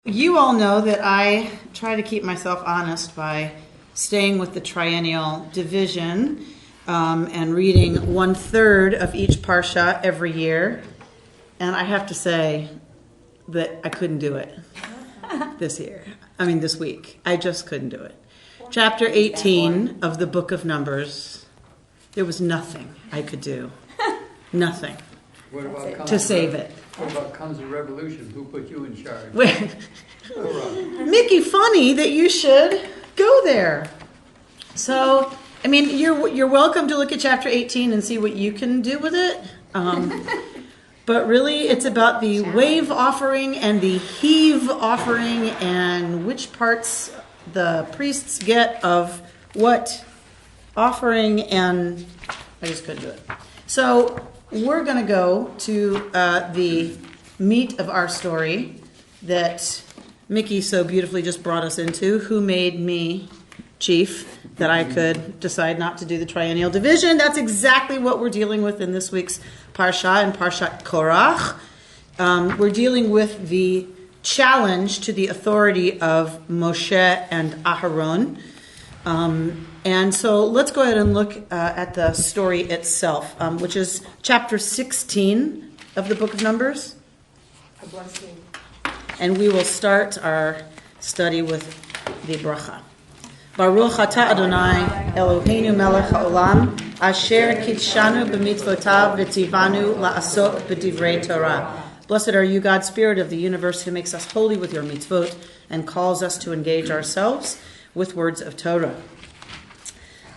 You all know that I try to keep myself honest by staying with the triennial division and reading 1/3 of each parsha every year. And I have to say that I couldn't do it this week. I just couldn't do it. Chapter 18 of the book of Numbers, there was nothing I could do. Nothing. What about to save it. What about comes a revolution? Who put you in charge? Mickey, funny that you should go there. So, you're welcome to look at chapter 18 and see what you can do with it. But really, it's about the wave offering and the heave offering and which parts the priests get of what offering, and I just couldn't do it. So we're going to go to the meat of our story that Mickey so beautifully just brought us into. Who made me chief that I could decide not to do the triennial division? That's exactly what we're dealing with in this week's Parsha, in Parashat Korach. We're dealing with the challenge to the authority of Moshe and Aharon. And so let's go ahead and look at the story itself, which is chapter 16 of the book of Numbers. A blessing. And we will start our study with the bracha. Baruch atah Adonai Eloheinu melech haolam asher kitshanu b'mitzvotav v'tzivanu la'asot b'divrei Torah. Blessed are you, God, Spirit of the universe, who makes us holy with your mitzvot and calls us to engage ourselves with words of Torah.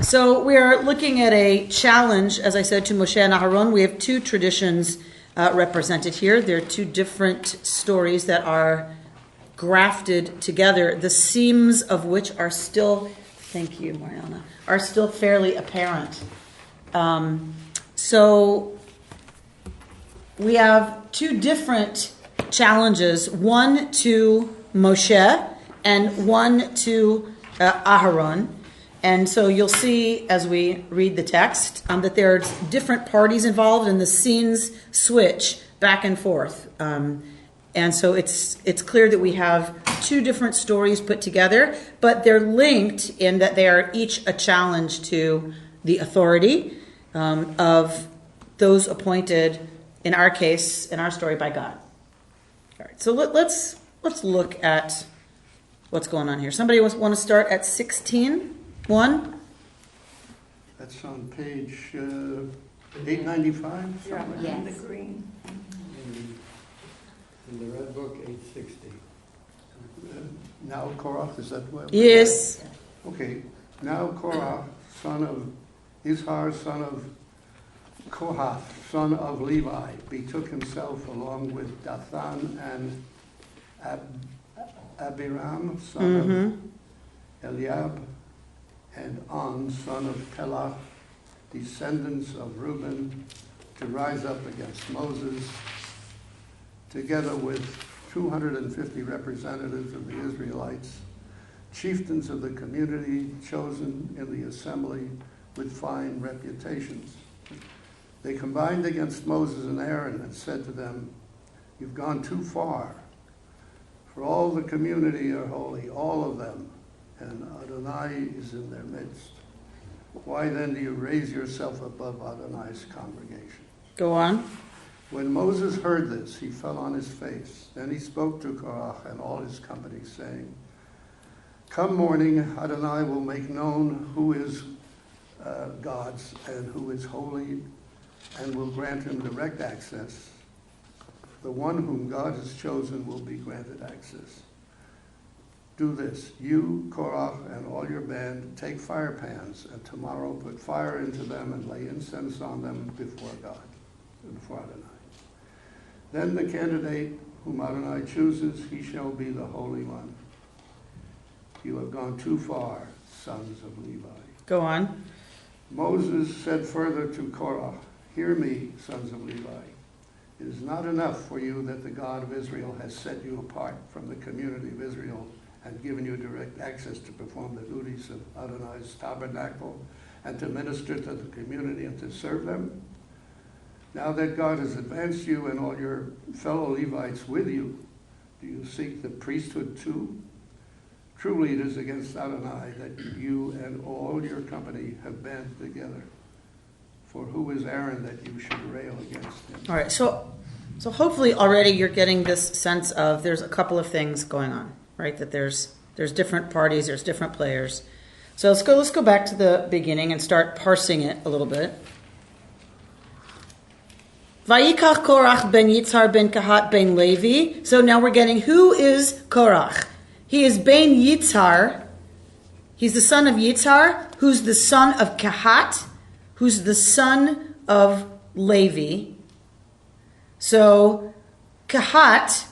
So we are looking at a challenge, as I said, to Moshe and Aharon. We have two traditions represented here. There are two different stories that are grafted together, the seams of which are still, thank you, Mariana, are still fairly apparent. So we have two different challenges, one to Moshe and one to Aharon. And so you'll see as we read the text that there are different parties involved and the scenes switch back and forth. And so it's clear that we have two different stories put together, but they're linked in that they are each a challenge to the authority of those appointed, in our case, in our story, by God. All right, so let's look at what's going on here. Somebody want to start at 16:1? That's on page 895. Yes. In the green. In the Red Book, 860. Now Korach, is that what? Yes. Okay. Now Korach, son of Izhar, son of Kohath, son of Levi, betook himself along with Dathan and Abiram, son of Eliab, and On, son of Pelach, descendants of Reuben, to rise up against Moses, together with 250 representatives of the Israelites, chieftains of the community chosen in the assembly with fine reputations. They combined against Moses and Aaron and said to them, "You've gone too far, for all the community are holy, all of them, and Adonai is in their midst. Why then do you raise yourself above Adonai's congregation?" Go on. When Moses heard this, he fell on his face. Then he spoke to Korach and all his company, saying, "Come morning, Adonai will make known who is God's and who is holy, and will grant him direct access. The one whom God has chosen will be granted access. Do this, you, Korach, and all your band, take fire pans, and tomorrow put fire into them and lay incense on them before God, before Adonai. Then the candidate whom Adonai chooses, he shall be the Holy One. You have gone too far, sons of Levi." Go on. Moses said further to Korach, "Hear me, sons of Levi. It is not enough for you that the God of Israel has set you apart from the community of Israel and given you direct access to perform the duties of Adonai's tabernacle and to minister to the community and to serve them. Now that God has advanced you and all your fellow Levites with you, Do you seek the priesthood too? Truly it is against Adonai that you and all your company have banded together. For who is Aaron that you should rail against him? All right, so hopefully already you're getting this sense of there's a couple of things going on, right? That there's different parties, there's different players. So let's go back to the beginning and start parsing it a little bit. Vayikach Korach ben Yitzhar ben Kahat ben Levi. So now we're getting who is Korach? He is ben Yitzhar. He's the son of Yitzhar, who's the son of Kahat, who's the son of Levi. So Kahat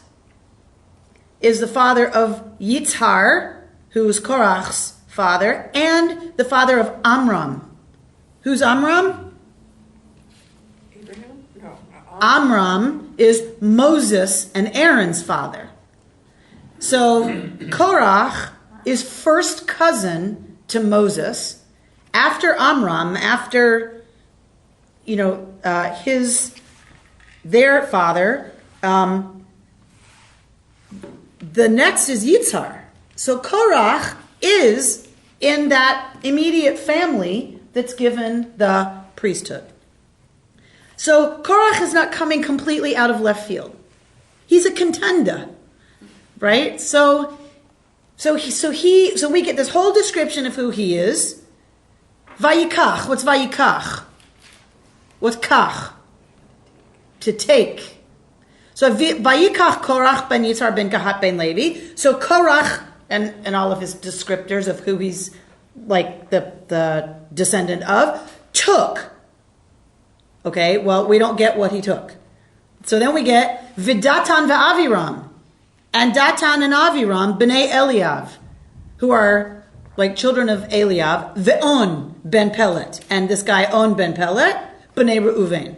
is the father of Yitzhar, who is Korach's father, and the father of Amram. Who's Amram? Abraham? No. Amram is Moses and Aaron's father. So Korach is first cousin to Moses. After Amram, after their father, the next is Yitzhar. So Korach is in that immediate family that's given the priesthood. So Korach is not coming completely out of left field. He's a contender, right? So we get this whole description of who he is. Vayikach. What's vayikach? What's kach? To take. So vayikach Korach ben Yitzhar ben Kahat ben Levi. So Korach and all of his descriptors of who he's like the descendant of took. Okay, well, we don't get what he took. So then we get Vidatan ve'Aviram. And Datan and Aviram, b'nei Eliav, who are like children of Eliav, ve'on ben Pelet. And this guy, On ben Pelet, b'nei Reuven,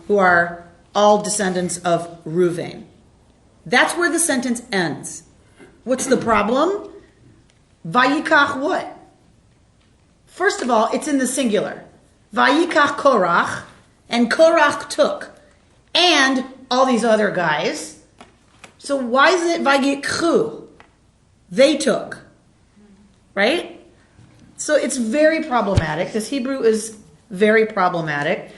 who are all descendants of Reuven. That's where the sentence ends. What's the problem? Vayikach what? First of all, it's in the singular. Vayikach Korach, and Korach took. And all these other guys. So why is it Vayikchu? They took. Right? So it's very problematic. This Hebrew is very problematic.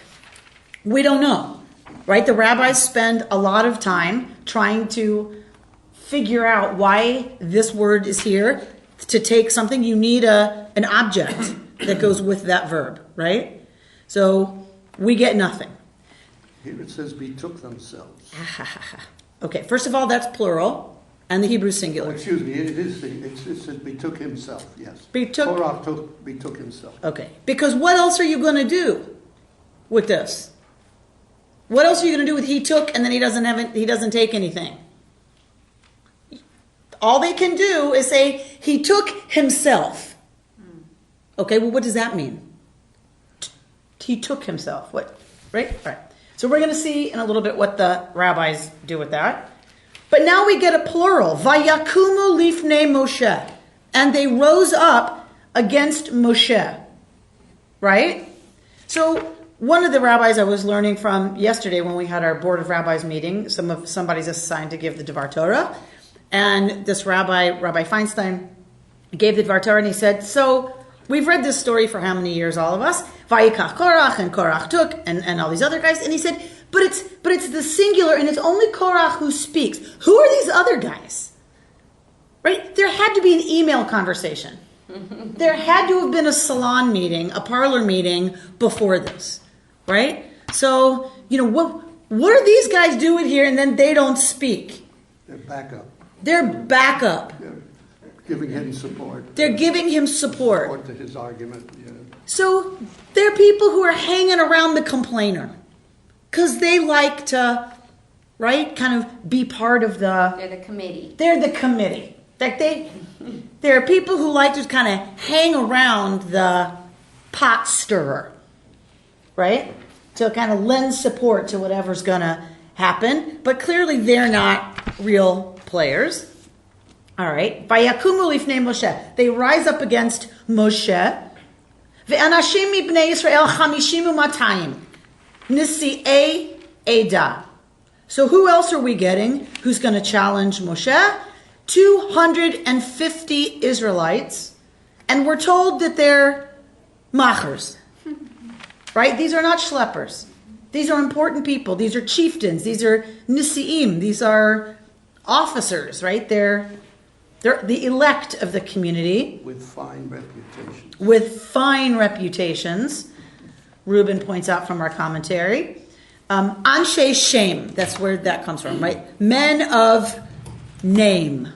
We don't know. Right? The rabbis spend a lot of time trying to figure out why this word is here. To take something, you need an object that goes with that verb, right? So we get nothing. Here it says betook themselves. Okay, first of all, that's plural, and the Hebrew singular. Excuse me, it says betook himself, yes. Betook. Betook himself. Okay, because what else are you going to do with this? What else are you going to do with he took and then he doesn't take anything? All they can do is say he took himself. Okay, well, what does that mean? He took himself. What? Right? All right. So we're going to see in a little bit what the rabbis do with that. But now we get a plural. Vayakumu lifnei Moshe. And they rose up against Moshe. Right? So one of the rabbis I was learning from yesterday when we had our Board of Rabbis meeting, somebody's assigned to give the Dvar Torah. And this Rabbi Feinstein, gave the Dvar Torah and he said, so we've read this story for how many years, all of us? Vayikach Korach and Korach took and all these other guys. And he said, but it's the singular and it's only Korach who speaks. Who are these other guys? Right? There had to be an email conversation. There had to have been a salon meeting, a parlor meeting before this. Right? So, what are these guys doing here and then they don't speak? They're backup. They're backup. They're giving him support. They're giving him support. Support to his argument, yeah. So they're people who are hanging around the complainer because they like to, right, kind of be part of They're the committee. They're the committee. Like there are people who like to kind of hang around the pot stirrer, right, to kind of lend support to whatever's going to happen. But clearly they're not real players. All right. Vayakumu lifnei Moshe. They rise up against Moshe. Ve'anashim mibnei Yisrael 50 u'matayim. Nisi'ei Eda. So who else are we getting who's going to challenge Moshe? 250 Israelites. And we're told that they're machers. Right? These are not schleppers. These are important people. These are chieftains. These are nisi'im. These are officers, right? They're the elect of the community. With fine reputations. With fine reputations. Reuben points out from our commentary. Anshe Shem, that's where that comes from, right? Men of name.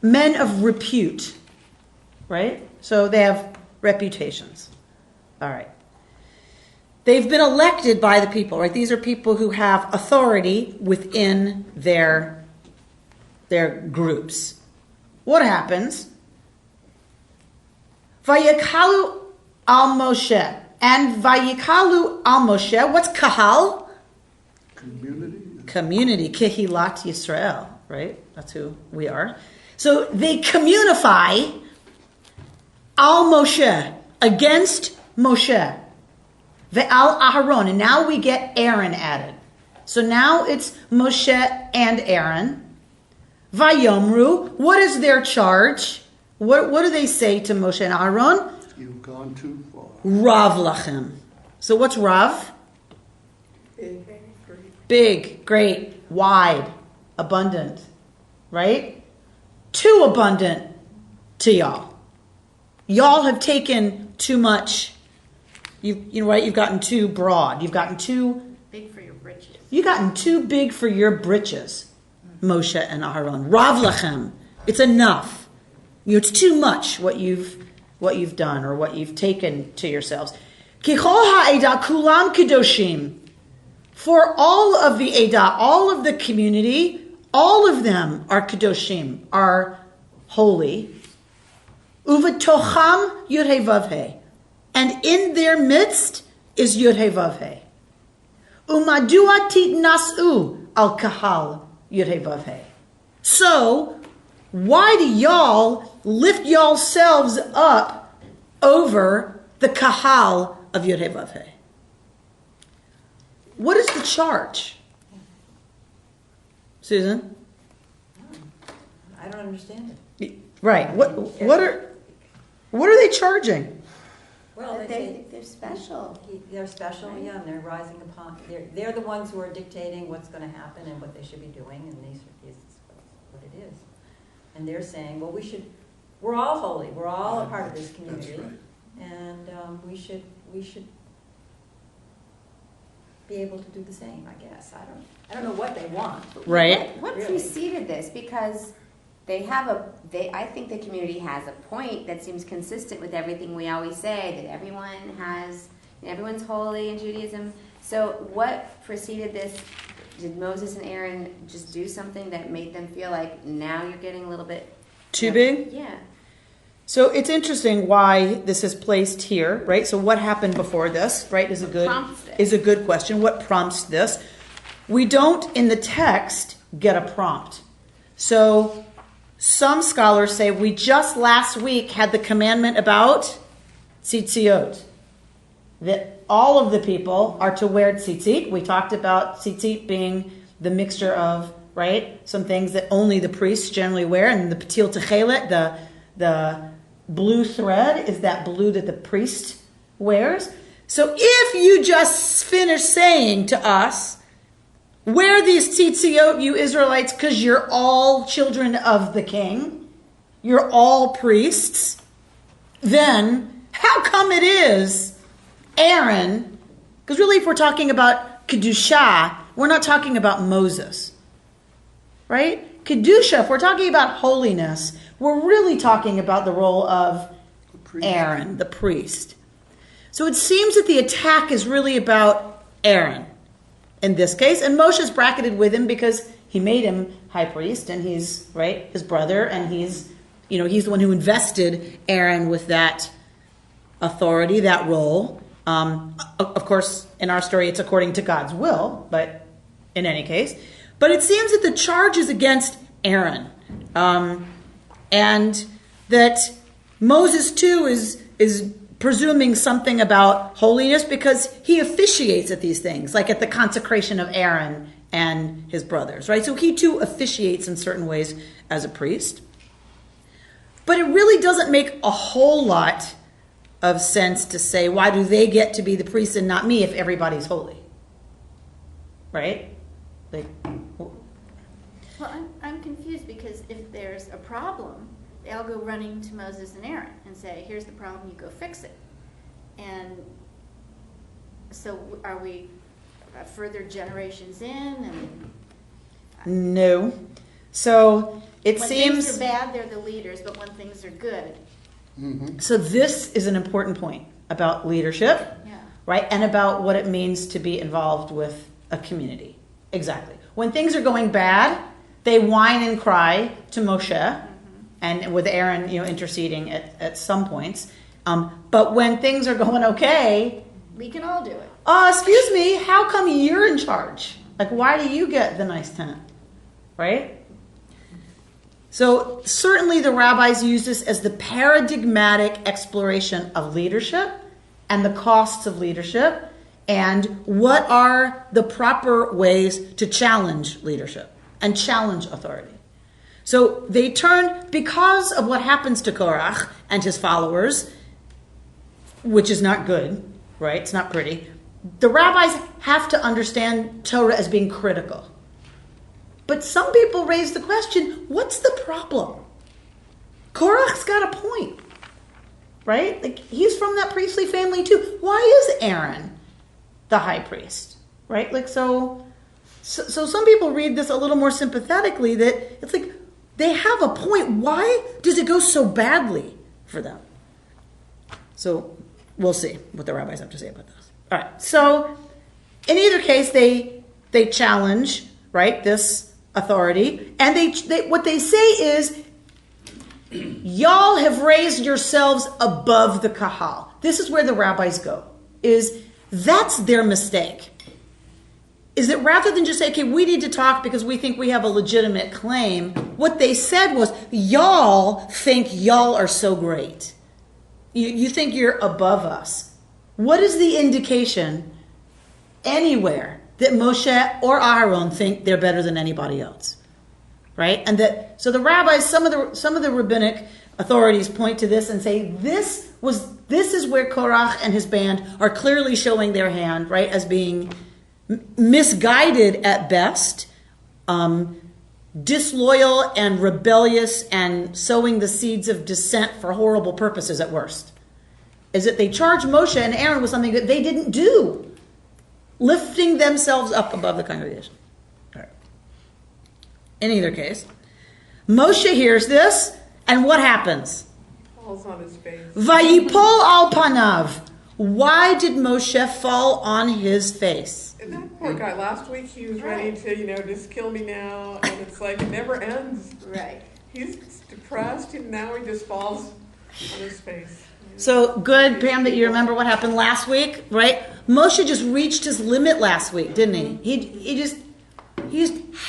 Men of repute. Right? So they have reputations. All right. They've been elected by the people, right? These are people who have authority within their groups. What happens? Vayikalu al Moshe. And Vayikalu al Moshe, what's kahal? Community. Kehilat Yisrael, right? That's who we are. So they communify al Moshe, against Moshe. Ve'al Aharon. And now we get Aaron added. So now it's Moshe and Aaron. Vayomru. What is their charge? What do they say to Moshe and Aaron? You've gone too far. Rav lachem. So what's Rav? Big, great, wide, abundant. Right? Too abundant to y'all. Y'all have taken too much. You've gotten too broad. You've gotten too big for your britches. You've gotten too big for your britches, Moshe and Aaron. Rav lachem. It's enough. It's too much what you've done or what you've taken to yourselves. Kichol ha'edah kulam kedoshim. For all of the edah, all of the community, all of them are kedoshim, are holy. Uvetocham yud-heh-vav-heh. And in their midst is Yud-Heh-Vav-Heh. Umadua titnasu al kahal Yud-Heh-Vav-Heh. So, why do y'all lift yourselves up over the kahal of Yud-Heh-Vav-Heh? What is the charge? Susan? I don't understand it. Right. What are they charging? Well, They're special. They're special, Right. yeah, and they're rising upon, they're the ones who are dictating what's going to happen and what they should be doing, and this is what it is. And they're saying, well, we're all holy, we're all a part of this community, That's right. and we should be able to do the same, I guess. I don't know what they want. Right. What Really. preceded this? Because I think the community has a point that seems consistent with everything we always say, that everyone's holy in Judaism. So what preceded this? Did Moses and Aaron just do something that made them feel like now you're getting a little bit Too big? Yeah. So it's interesting why this is placed here, right? So what happened before this, right, is a good question. What prompts this? We don't, in the text, get a prompt. So some scholars say we just last week had the commandment about tzitziot, that all of the people are to wear tzitzit. We talked about tzitzit being the mixture of, right, some things that only the priests generally wear, and the patil techelet, the blue thread is that blue that the priest wears. So if you just finish saying to us, wear these tzitziot, you Israelites, because you're all children of the king, you're all priests, then how come it is Aaron, because really if we're talking about Kedusha, we're not talking about Moses, right? Kedusha, if we're talking about holiness, we're really talking about the role of Aaron, the priest. So it seems that the attack is really about Aaron in this case, and Moshe's bracketed with him because he made him high priest, and he's, right, his brother, and he's the one who invested Aaron with that authority, that role. Of course, in our story, it's according to God's will, but in any case. But it seems that the charge is against Aaron. And that Moses, too, is presuming something about holiness because he officiates at these things, like at the consecration of Aaron and his brothers, right? So he too officiates in certain ways as a priest. But it really doesn't make a whole lot of sense to say, why do they get to be the priests and not me if everybody's holy? Right? Like, Well, I'm confused because if there's a problem, they all go running to Moses and Aaron and say, here's the problem, you go fix it. And so are we further generations in? And no. So it when seems... things are bad, they're the leaders, but when things are good, So this is an important point about leadership, yeah. right? And about what it means to be involved with a community. Exactly. When things are going bad, they whine and cry to Moshe, and with Aaron, interceding at some points. But when things are going okay, We can all do it. excuse me, how come you're in charge? Like, why do you get the nice tent? Right? So certainly the rabbis use this as the paradigmatic exploration of leadership and the costs of leadership and what are the proper ways to challenge leadership and challenge authority. So they turn, because of what happens to Korach and his followers, which is not good, right? It's not pretty. The rabbis have to understand Torah as being critical. But some people raise the question, what's the problem? Korach's got a point, right? Like, he's from that priestly family too. Why is Aaron the high priest, right? Like, so some people read this a little more sympathetically, that it's like, they have a point. Why does it go so badly for them? So we'll see what the rabbis have to say about this. All right. So in either case, they challenge, right, this authority, and they what they say is, y'all have raised yourselves above the kahal. This is where the rabbis go. That's their mistake. Is that rather than just say, okay, we need to talk because we think we have a legitimate claim, what they said was, y'all think y'all are so great. You think you're above us. What is the indication anywhere that Moshe or Aaron think they're better than anybody else? Right? And so the rabbis, some of the rabbinic authorities point to this and say, this is where Korach and his band are clearly showing their hand, right, as being misguided at best, disloyal and rebellious, and sowing the seeds of dissent for horrible purposes at worst. Is that they charge Moshe and Aaron with something that they didn't do, lifting themselves up above the congregation. All right. In either case, Moshe hears this, and what happens? Falls on his face. Vayipol al panav. Why did Moshe fall on his face? And that poor guy, last week he was ready to, just kill me now, and it's like it never ends. Right. He's depressed, and now he just falls on his face. So good, Pam, that you remember what happened last week, right? Moshe just reached his limit last week, didn't he? He just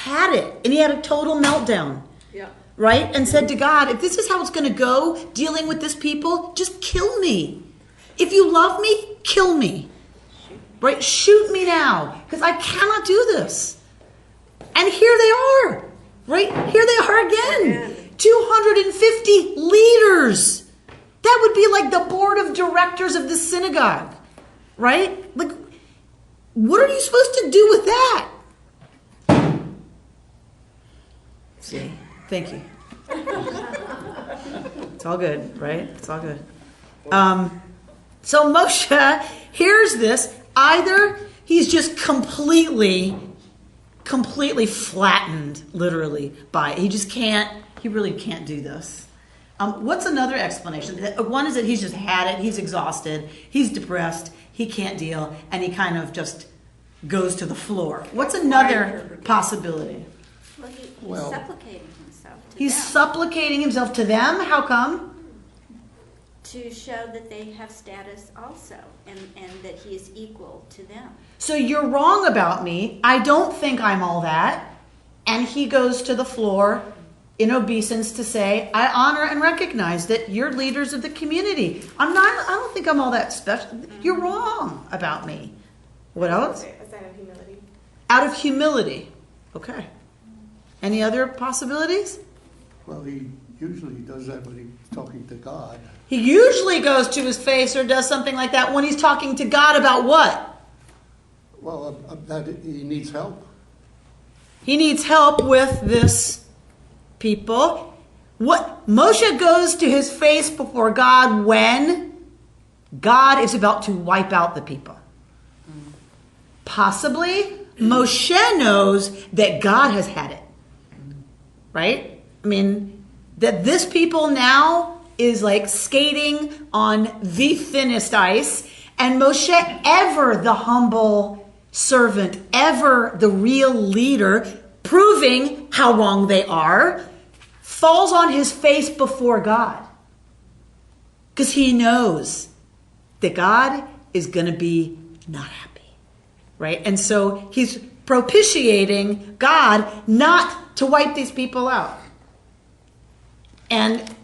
had it, and he had a total meltdown. Yeah. Right? And said to God, if this is how it's going to go, dealing with this people, just kill me. If you love me, kill me. Right? Shoot me now, because I cannot do this. And here they are. Right? Here they are again. 250 leaders. That would be like the board of directors of the synagogue. Right? Like, what are you supposed to do with that? See? Thank you. It's all good, right? It's all good. So Moshe hears this. Either he's just completely flattened, literally, by it. He really can't do this. What's another explanation? One is that he's just had it. He's exhausted. He's depressed. He can't deal. And he kind of just goes to the floor. What's another possibility? Well, he's Well- supplicating himself to He's them supplicating himself to them. How come? to show that they have status also, and that he is equal to them. So you're wrong about me. I don't think I'm all that. And he goes to the floor in obeisance to say, I honor and recognize that you're leaders of the community. I don't think I'm all that special. You're wrong about me. What else? A sign of humility. Out of humility. Okay. Any other possibilities? Well, he usually does that when he's talking to God. He usually goes to his face or does something like that when he's talking to God about what? Well, that he needs help. He needs help with this people. What Moshe goes to his face before God when God is about to wipe out the people. Possibly Moshe knows that God has had it. Right? I mean, that this people now is like skating on the thinnest ice, and Moshe, ever the humble servant, ever the real leader, proving how wrong they are, falls on his face before God. Because he knows that God is going to be not happy. Right? And so he's propitiating God not to wipe these people out. And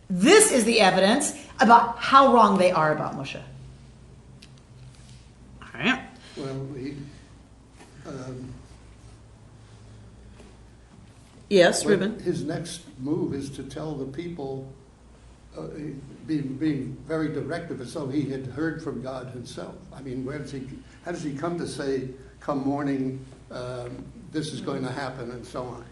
this is the evidence about how wrong they are about Moshe. All right. Well, Yes, Reuben. his next move is to tell the people, being very directive, as though he had heard from God himself. I mean, how does he come to say, come morning, this is going to happen, and so on?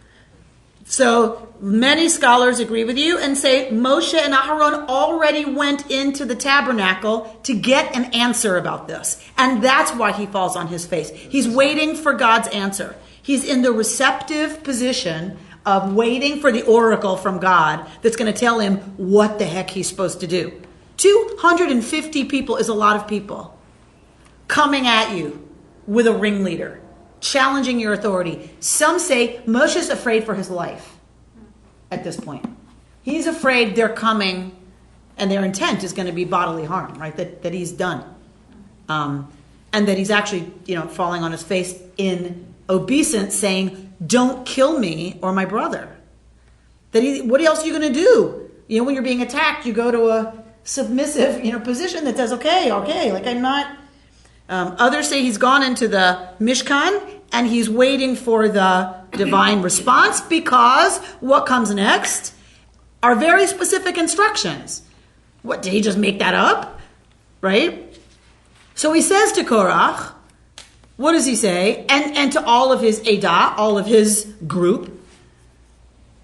So many scholars agree with you and say Moshe and Aharon already went into the tabernacle to get an answer about this. And that's why he falls on his face. He's waiting for God's answer. He's in the receptive position of waiting for the oracle from God that's going to tell him what the heck he's supposed to do. 250 people is a lot of people coming at you with a ringleader, challenging your authority. Some say Moshe's afraid for his life at this point. He's afraid they're coming and their intent is going to be bodily harm, right? That he's done. And that he's actually, falling on his face in obeisance saying, don't kill me or my brother. What else are you going to do? When you're being attacked, you go to a submissive, position that says, okay, like I'm not. Others say he's gone into the Mishkan and he's waiting for the divine response, because what comes next are very specific instructions. What, did he just make that up? Right? So he says to Korach, what does he say? And to all of his Edah, all of his group,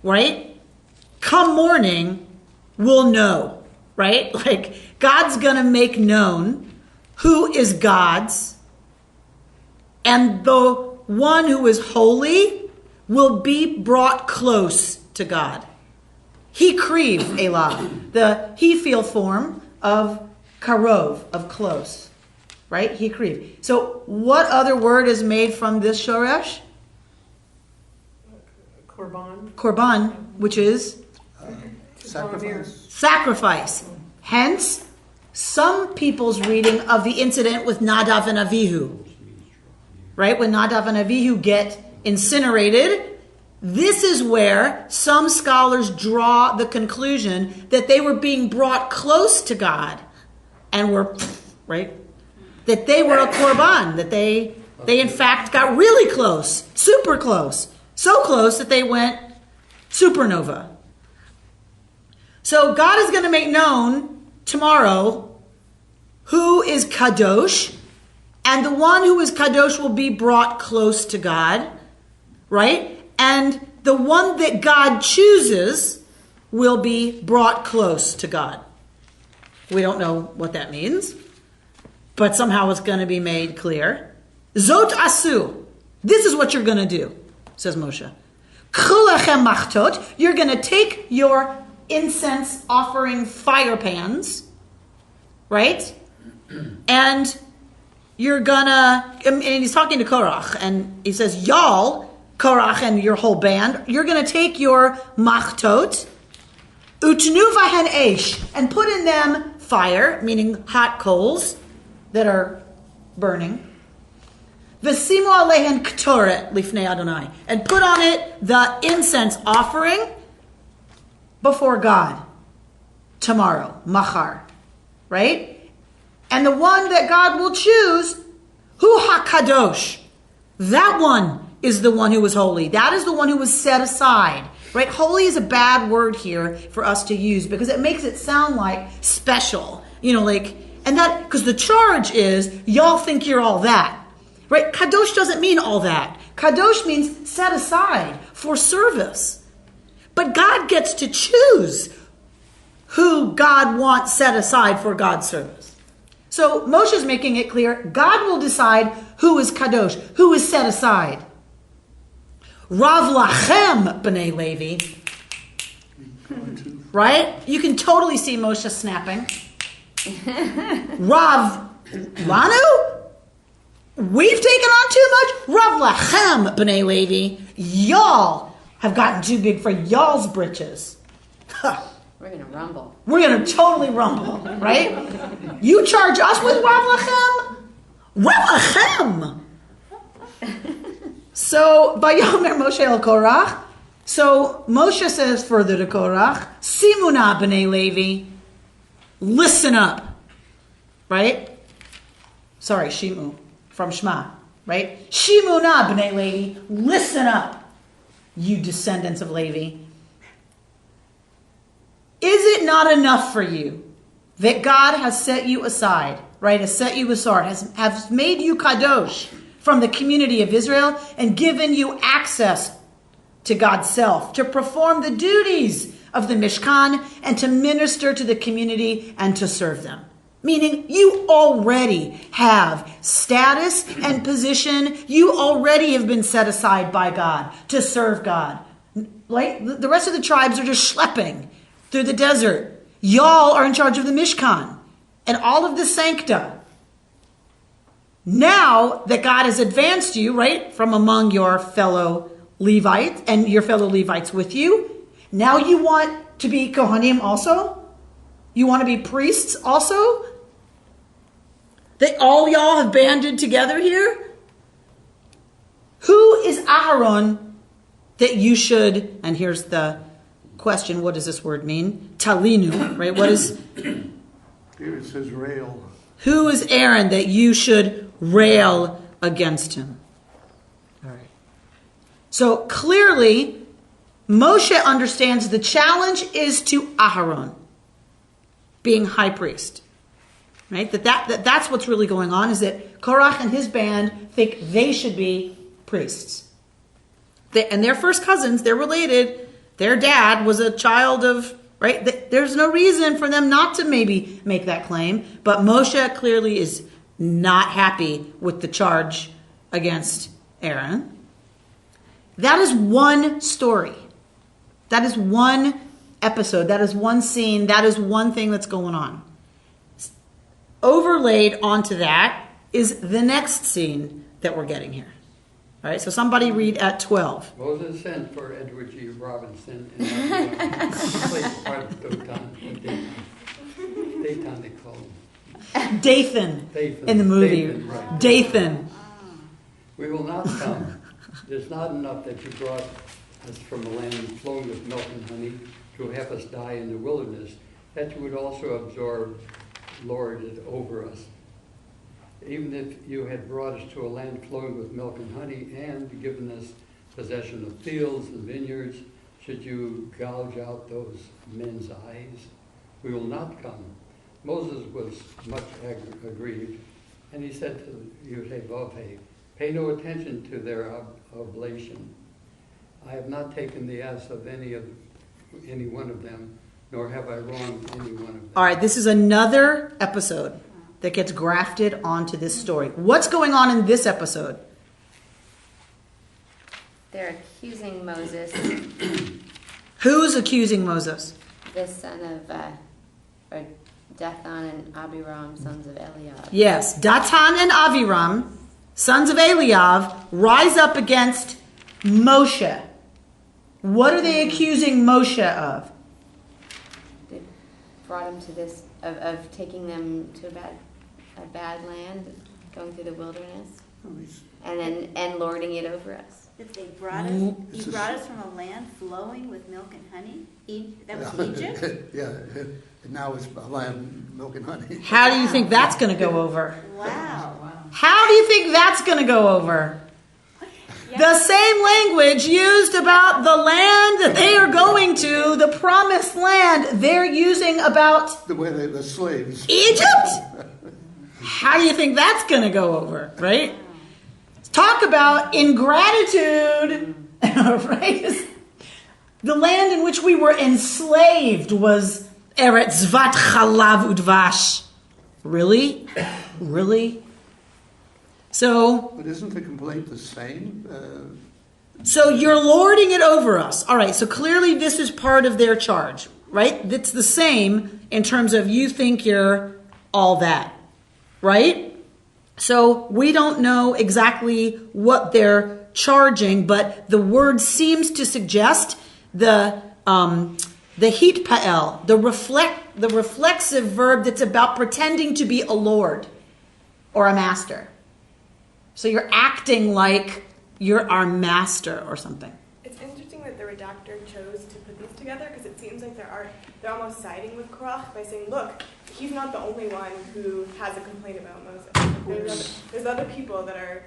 right? Come morning, we'll know, right? Like, God's going to make known who is God's, and the one who is holy will be brought close to God. He kriv elah, the he feel form of karov, of close, right? He kriv. So what other word is made from this shoresh? Korban. Korban, which is Sacrifice. sacrifice. Hence, some people's reading of the incident with Nadav and Avihu. Right? When Nadav and Avihu get incinerated, this is where some scholars draw the conclusion that they were being brought close to God and were, right? That they were a korban, that they in fact got really close, super close, so close that they went supernova. So God is going to make known tomorrow who is Kadosh, and the one who is Kadosh will be brought close to God, right? And the one that God chooses will be brought close to God. We don't know what that means, but somehow it's going to be made clear. Zot asu. This is what you're going to do, says Moshe. Chulachem machtot. You're going to take your incense offering fire pans, right? And you're gonna, and he's talking to Korach, and he says, y'all, Korach and your whole band, you're gonna take your machtot, utnu vahen eish, and put in them fire, meaning hot coals that are burning. V'simu alehen ktoret lifnei Adonai, and put on it the incense offering before God tomorrow, machar, right? And the one that God will choose, hu hakadosh, that one is the one who was holy. That is the one who was set aside. Right? Holy is a bad word here for us to use because it makes it sound like special. And that, because the charge is, y'all think you're all that. Right? Kadosh doesn't mean all that. Kadosh means set aside for service. But God gets to choose who God wants set aside for God's service. So Moshe's making it clear, God will decide who is Kadosh, who is set aside. Rav lachem b'nei Levi. Right? You can totally see Moshe snapping. Rav lanu? We've taken on too much. Rav lachem b'nei Levi. Y'all have gotten too big for y'all's britches. We're going to rumble. We're going to totally rumble, right? You charge us with Rav lachem? Rav lachem! So, Vayomer Moshe el Korach. So, Moshe says further to Korach, Simuna b'nei Levi, listen up. Right? Sorry, Shimu, from Shema. Right? Shimuna b'nei Levi, listen up, you descendants of Levi. Is it not enough for you that God has set you aside, right? Has set you aside, has made you kadosh from the community of Israel and given you access to God's self, to perform the duties of the Mishkan and to minister to the community and to serve them. Meaning you already have status and position. You already have been set aside by God to serve God. Like the rest of the tribes are just schlepping through the desert. Y'all are in charge of the Mishkan and all of the sancta. Now that God has advanced you, right, from among your fellow Levites and your fellow Levites with you, now you want to be Kohanim also? You want to be priests also? That all y'all have banded together here? Who is Aharon that you should, and here's the question, what does this word mean? Talinu, right? What is... Here it says rail. Who is Aaron that you should rail against him? All right. So clearly, Moshe understands the challenge is to Aharon, being high priest. Right? That's what's really going on, is that Korach and his band think they should be priests. And they're first cousins, they're related. Their dad was a child of, right? There's no reason for them not to maybe make that claim. But Moshe clearly is not happy with the charge against Aaron. That is one story. That is one episode. That is one scene. That is one thing that's going on. Overlaid onto that is the next scene that we're getting here. All right, so somebody read at 12. Moses sent for Edward G. Robinson and played part of Dothan. Dayton they call him. Dathan in the movie. Dathan, right. Dathan. We will not come. There's not enough that you brought us from a land flowing with milk and honey to have us die in the wilderness, that you would also absorb, lord it over us. Even if you had brought us to a land flowing with milk and honey and given us possession of fields and vineyards, should you gouge out those men's eyes? We will not come. Moses was much aggrieved, and he said to Yudhe, pay no attention to their oblation. I have not taken the ass of any one of them, nor have I wronged any one of them. All right, this is another episode that gets grafted onto this story. What's going on in this episode? They're accusing Moses, Who's accusing Moses? the son of, or Dathan and Abiram, sons of Eliab. Yes, Datan and Aviram, sons of Eliab, rise up against Moshe. What are they accusing Moshe of? They brought him to this, of taking them to a bad land, going through the wilderness, and lording it over us. That they brought us, you brought us from a land flowing with milk and honey? That was Egypt? Yeah, and now it's a land, milk and honey. How do you think that's going to go over? Wow. How do you think that's going to go over? The same language used about the land that they are going to, the promised land, they're using about The way the slaves. Egypt. How do you think that's going to go over, right? Talk about ingratitude, right? The land in which we were enslaved was Eretz Zvat Chalav Udvash. Really? Really? So, But isn't the complaint the same? so you're lording it over us. All right, so clearly this is part of their charge, right? It's the same in terms of you think you're all that, right? So we don't know exactly what they're charging, but the word seems to suggest the heat pa'el, the reflexive verb that's about pretending to be a lord or a master. So you're acting like you're our master or something. It's interesting that the redactor chose to put these together because it seems like they're almost siding with Korach by saying, look, he's not the only one who has a complaint about Moses. There's other people that are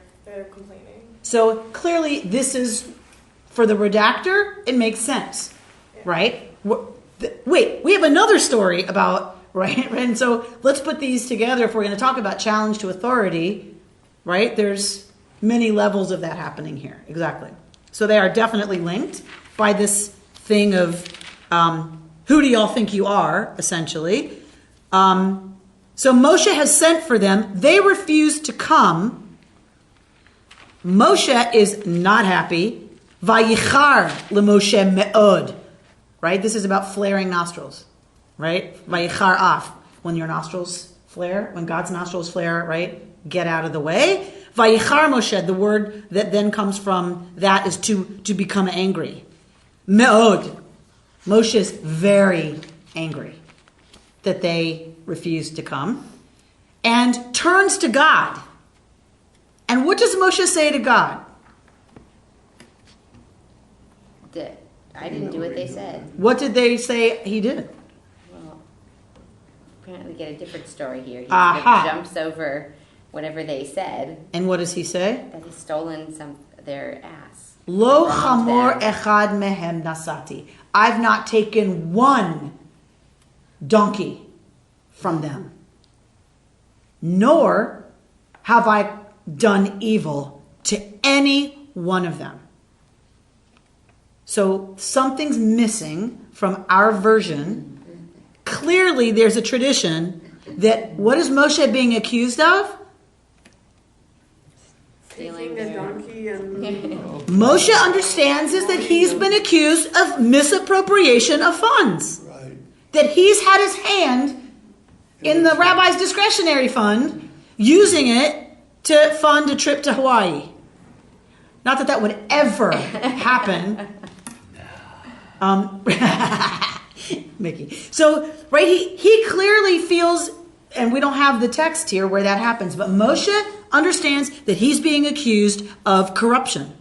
complaining. So clearly this is, for the redactor, it makes sense, right? Wait, we have another story about, right? And so let's put these together if we're going to talk about challenge to authority, right? There's many levels of that happening here. Exactly. So they are definitely linked by this thing of who do y'all think you are, essentially. So Moshe has sent for them. They refuse to come. Moshe is not happy. Vayichar leMoshe me'od. Right? This is about flaring nostrils. Right? Vayichar af. When your nostrils flare, when God's nostrils flare, right? Get out of the way. Vayichar Moshe, the word that then comes from that is to become angry. Me'od. Moshe is very angry that they refuse to come and turns to God. And what does Moshe say to God? I didn't do what they said. What did they say he did? Well, apparently we get a different story here. He Aha. sort of jumps over whatever they said, And what does he say? that he's stolen their ass. Lo Wronged chamor them. echad mehem nasati. I've not taken one donkey from them, nor have I done evil to any one of them. So something's missing from our version. Clearly there's a tradition that what is Moshe being accused of? Stealing Taking a their... donkey and Moshe understands is that he's been accused of misappropriation of funds. Right. That he's had his hand in the rabbi's discretionary fund, using it to fund a trip to Hawaii. Not that that would ever happen. Mickey. So, right, he clearly feels, and we don't have the text here where that happens, but Moshe understands that he's being accused of corruption.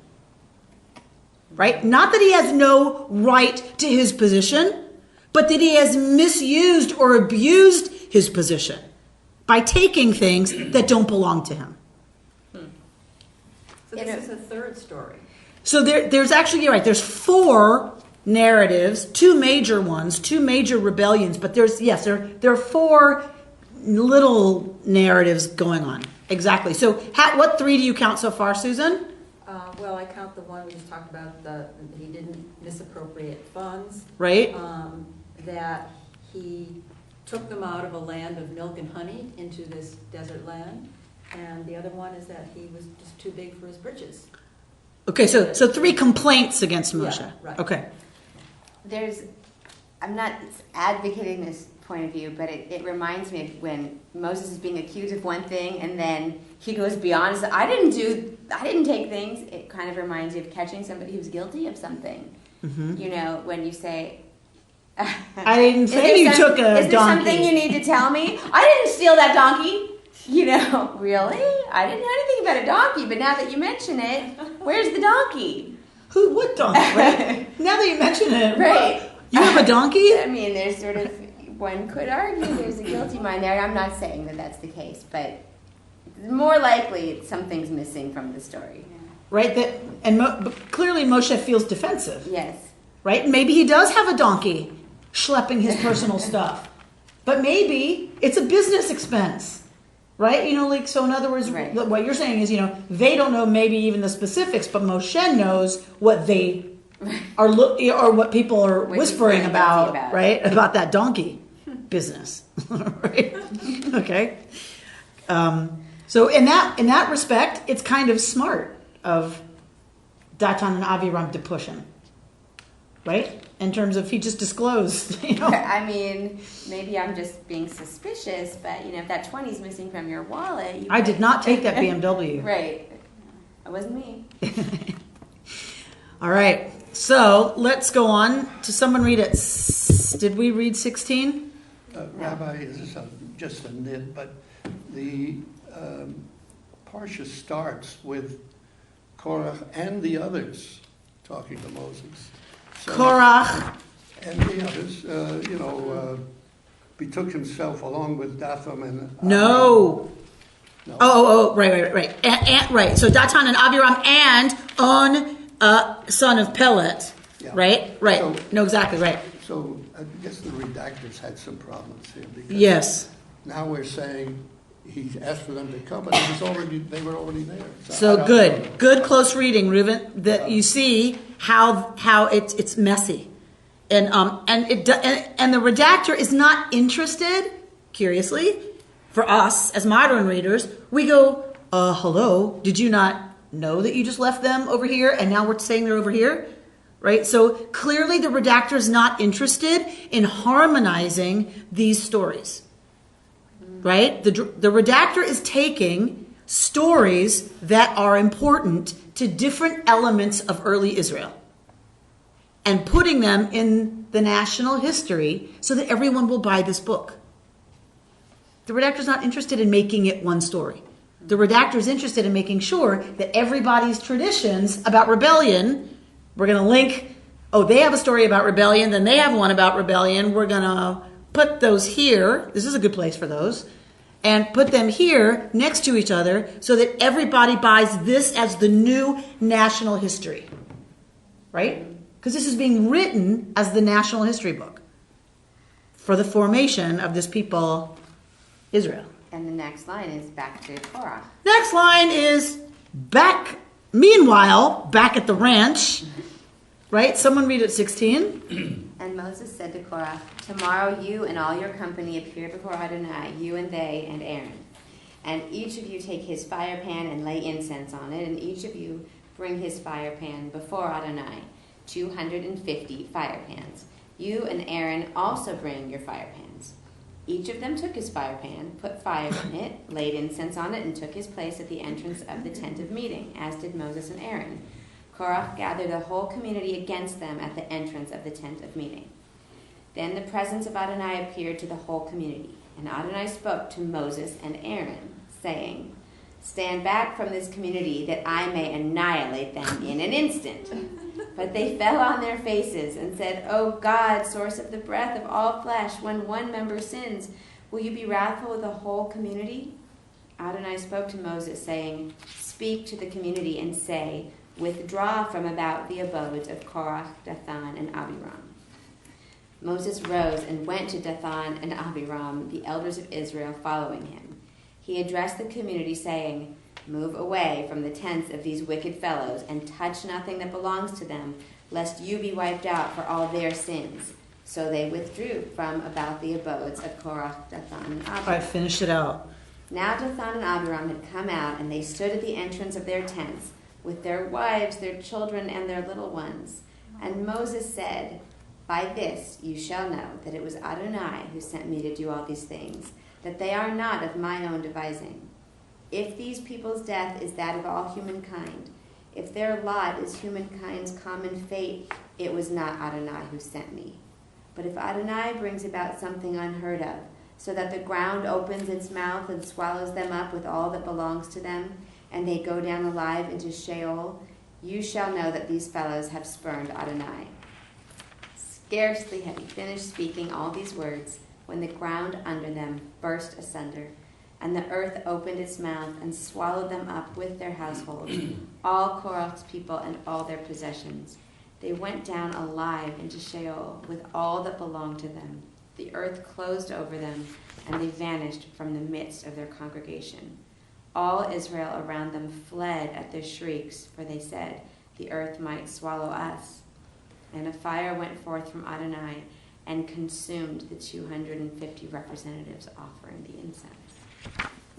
Right? Not that he has no right to his position, but that he has misused or abused his position by taking things that don't belong to him. So this is a third story. So there's actually, you're right, there's 4 narratives, 2 major ones, 2 major rebellions, but there are 4 little narratives going on. Exactly. So what 3 do you count so far, Susan? Well, I count the one we just talked about, that he didn't misappropriate funds. Right? That he took them out of a land of milk and honey into this desert land. And the other one is that he was just too big for his britches. Okay, so 3 complaints against Moshe. Yeah, right. Okay. I'm not advocating this point of view, but it reminds me of when Moses is being accused of one thing and then he goes beyond and says, I didn't take things. It kind of reminds you of catching somebody who's guilty of something. Mm-hmm. You know, when you say, I didn't say you took a donkey. Is there something you need to tell me? I didn't steal that donkey. You know, really? I didn't know anything about a donkey, but now that you mention it, where's the donkey? What donkey? Right? Now that you mention it, Right. what? You have a donkey? I mean, there's sort of, one could argue there's a guilty mind there. I'm not saying that that's the case, but more likely something's missing from the story. right? But clearly Moshe feels defensive, Yes. right? Maybe he does have a donkey schlepping his personal stuff, but maybe it's a business expense, right? Like, so in other words, Right. what you're saying is, they don't know maybe even the specifics, but Moshe knows what they are or what people are What he's whispering feeling about, guilty about. right? About that donkey business, right? Okay. So in that respect, it's kind of smart of Datan and Aviram to push him, right? In terms of he just disclosed, I mean, maybe I'm just being suspicious, but if that 20 is missing from your wallet, I did not take that BMW. Right. It wasn't me. All right. So let's go on to someone read it. Did we read 16? Rabbi, this is just a nit, but the Parsha starts with Korach and the others talking to Moses. So, Korach. and the others, betook himself along with Dathan and No. No. Right. Right. So Datan and Aviram and On, son of Pelet. Yeah. Right. So- No, exactly right. So I guess the redactors had some problems here because Yes. now we're saying he asked for them to come, but they were already there. I So don't good. know. Good close reading, Reuben. That you see how it's messy, and the redactor is not interested. Curiously, for us as modern readers, we go, hello, did you not know that you just left them over here and now we're saying they're over here? Right? So clearly the redactor is not interested in harmonizing these stories. Right? The redactor is taking stories that are important to different elements of early Israel and putting them in the national history so that everyone will buy this book. The redactor is not interested in making it one story. The redactor is interested in making sure that everybody's traditions about rebellion, we're going to link, they have a story about rebellion, then they have one about rebellion. We're going to put those here. This is a good place for those. And put them here next to each other so that everybody buys this as the new national history. Right? Because this is being written as the national history book for the formation of this people, Israel. And the next line is back to Korach. Next line is meanwhile, back at the ranch. Right? Someone read it 16. And Moses said to Korach, tomorrow you and all your company appear before Adonai, you and they and Aaron. And each of you take his fire pan and lay incense on it, and each of you bring his fire pan before Adonai, 250 fire pans. You and Aaron also bring your fire pans. Each of them took his fire pan, put fire in it, laid incense on it, and took his place at the entrance of the tent of meeting, as did Moses and Aaron. Korach gathered the whole community against them at the entrance of the tent of meeting. Then the presence of Adonai appeared to the whole community, and Adonai spoke to Moses and Aaron, saying, stand back from this community that I may annihilate them in an instant. But they fell on their faces and said, O God, source of the breath of all flesh, when one member sins, will you be wrathful with the whole community? Adonai spoke to Moses, saying, speak to the community and say, withdraw from about the abodes of Korach, Dathan, and Abiram. Moses rose and went to Dathan and Abiram, the elders of Israel, following him. He addressed the community, saying, move away from the tents of these wicked fellows, and touch nothing that belongs to them, lest you be wiped out for all their sins. So they withdrew from about the abodes of Korach, Dathan, and Abiram. All right, finish it out. Now Dathan and Abiram had come out, and they stood at the entrance of their tents, with their wives, their children, and their little ones. And Moses said, by this you shall know that it was Adonai who sent me to do all these things, that they are not of my own devising. If these people's death is that of all humankind, if their lot is humankind's common fate, it was not Adonai who sent me. But if Adonai brings about something unheard of, so that the ground opens its mouth and swallows them up with all that belongs to them, and they go down alive into Sheol, you shall know that these fellows have spurned Adonai. Scarcely had he finished speaking all these words, when the ground under them burst asunder, and the earth opened its mouth and swallowed them up with their households, all Korach's people and all their possessions. They went down alive into Sheol with all that belonged to them. The earth closed over them, and they vanished from the midst of their congregation. All Israel around them fled at their shrieks, for they said, the earth might swallow us. And a fire went forth from Adonai and consumed the 250 representatives offering the incense.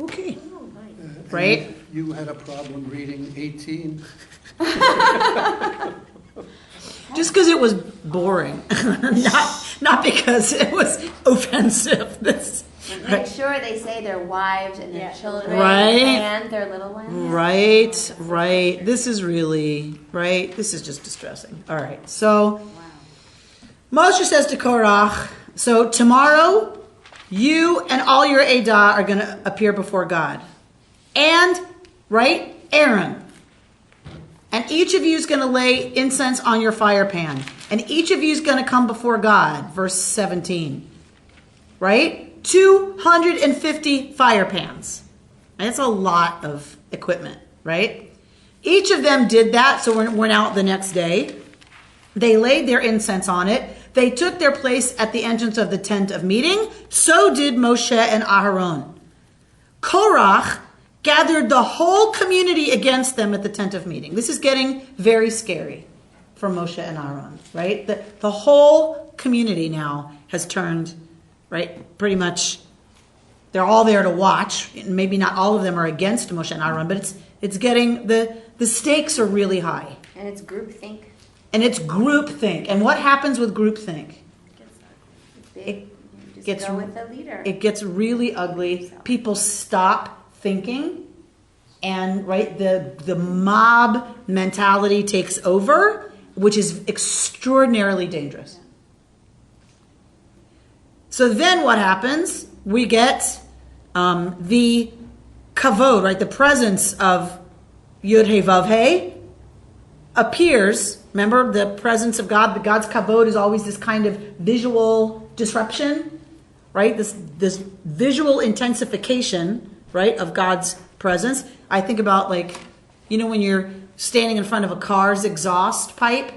Okay. Oh, nice. Right? And you had a problem reading 18. Just because it was boring, not because it was offensive. Make sure they say their wives and their children Right. and their little ones. Right. This is really, right? This is just distressing. All right. So Moshe says to Korach, so tomorrow you and all your Edah are going to appear before God. And, right, Aaron. And each of you is going to lay incense on your fire pan. And each of you is going to come before God. Verse 17. Right? 250 fire pans. That's a lot of equipment, right? Each of them did that, so we're out the next day. They laid their incense on it. They took their place at the entrance of the tent of meeting. So did Moshe and Aharon. Korach gathered the whole community against them at the tent of meeting. This is getting very scary for Moshe and Aaron, right? The whole community now has turned, right? Pretty much, they're all there to watch. Maybe not all of them are against Moshe and Aaron, but it's getting, the stakes are really high. And it's groupthink. And it's groupthink. And what happens with groupthink? It gets gets go with the leader. It gets really ugly. People stop thinking, and right, the mob mentality takes over, which is extraordinarily dangerous. So then what happens? We get the kavod, right? The presence of Yud He Vav He appears. Remember, the presence of God, God's kavod is always this kind of visual disruption, right? This visual intensification, right, of God's presence. I think about, like, you know, when you're standing in front of a car's exhaust pipe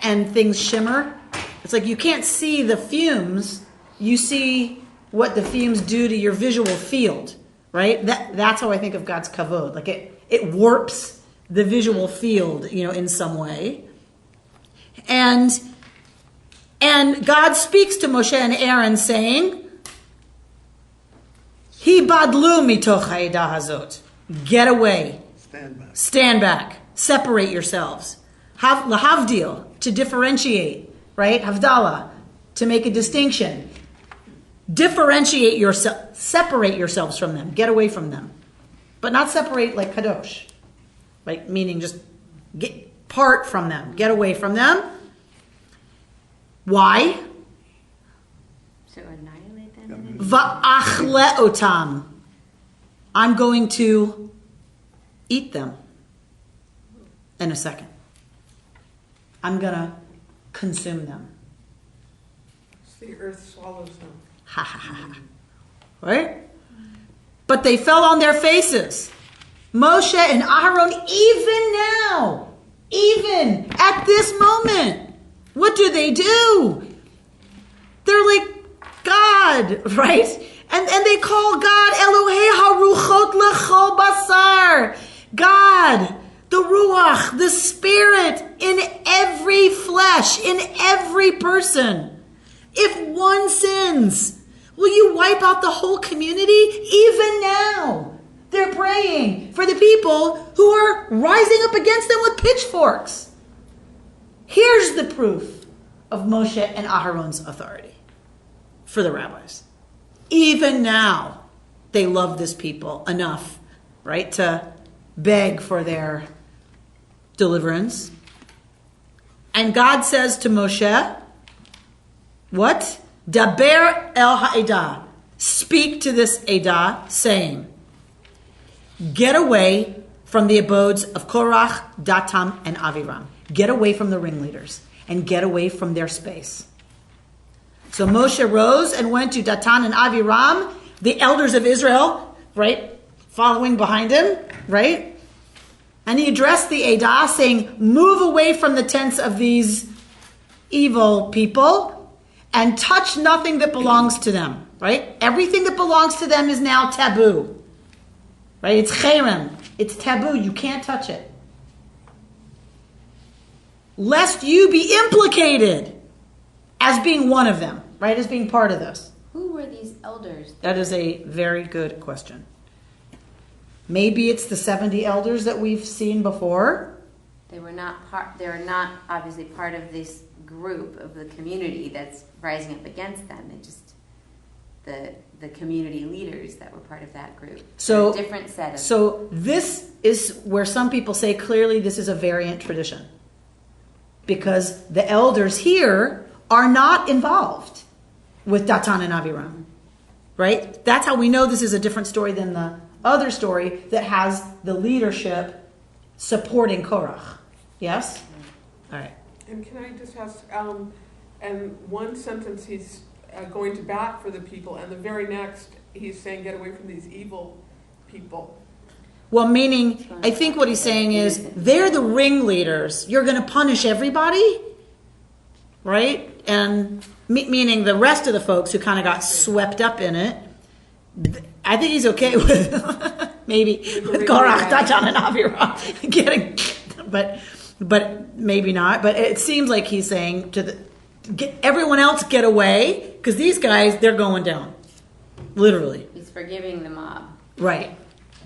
and things shimmer. It's like you can't see the fumes. You see what the fumes do to your visual field, right? That's how I think of God's kavod. Like it warps the visual field, you know, in some way. And God speaks to Moshe and Aaron saying, Hibadlu mitoch ha'edah hazot. Get away. Stand back. Separate yourselves. Lahavdil, to differentiate, right? Havdalah, to make a distinction. Differentiate yourself. Separate yourselves from them. Get away from them. But not separate like kadosh. Right? Meaning just get part from them. Get away from them. Why? So annihilate them? Va'achle otam. I'm going to eat them in a second. I'm going to consume them. The earth swallows them. Ha ha ha. Right? But they fell on their faces. Moshe and Aharon, even at this moment, what do? They're like, God, right? And they call God Elohei haruchot lechol basar. God, the ruach, the spirit in every flesh, in every person. If one sins, will you wipe out the whole community? Even now, they're praying for the people who are rising up against them with pitchforks. Here's the proof of Moshe and Aharon's authority for the rabbis. Even now, they love this people enough, right, to beg for their deliverance. And God says to Moshe, what? Daber el ha'edah. Speak to this edah, saying, get away from the abodes of Korach, Datam, and Aviram. Get away from the ringleaders and get away from their space. So Moshe rose and went to Datan and Aviram, the elders of Israel, right, following behind him, right? And he addressed the Edah, saying, move away from the tents of these evil people and touch nothing that belongs to them, right? Everything that belongs to them is now taboo, right? It's cherem. It's taboo. You can't touch it. Lest you be implicated as being one of them, right? As being part of this. Who were these elders? That is a very good question. Maybe it's the 70 elders that we've seen before. They were not obviously part of this group of the community that's rising up against them. They just the community leaders that were part of that group. So a different set of. So this is where some people say clearly this is a variant tradition, because the elders here are not involved with Datan and Aviram, right? That's how we know this is a different story than the other story that has the leadership supporting Korach. Yes? All right. And can I just ask, and one sentence he's going to bat for the people, and the very next he's saying, get away from these evil people. Well, meaning, I think what he's saying is, they're the ringleaders. You're going to punish everybody, right? And meaning the rest of the folks who kind of got swept up in it. I think he's okay with maybe with Korach, Datan, and Aviram getting, but maybe not. But it seems like he's saying to everyone else get away, because these guys, they're going down, literally. He's forgiving the mob. Right.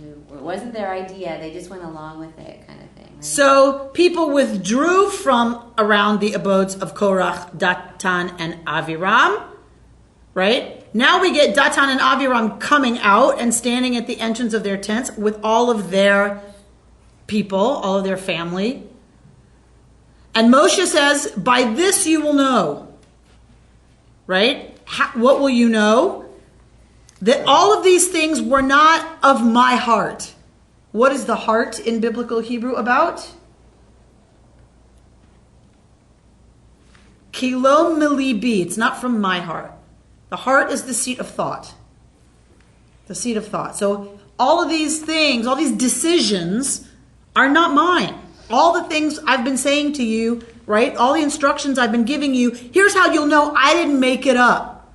It wasn't their idea; they just went along with it, kind of thing. Right? So people withdrew from around the abodes of Korach, Datan, and Aviram. Right? Now we get Datan and Aviram coming out and standing at the entrance of their tents with all of their people, all of their family. And Moshe says, by this you will know. Right? What will you know? That all of these things were not of my heart. What is the heart in biblical Hebrew about? Kilo milibi. It's not from my heart. The heart is the seat of thought. The seat of thought. So all of these things, all these decisions are not mine. All the things I've been saying to you, right? All the instructions I've been giving you, here's how you'll know I didn't make it up.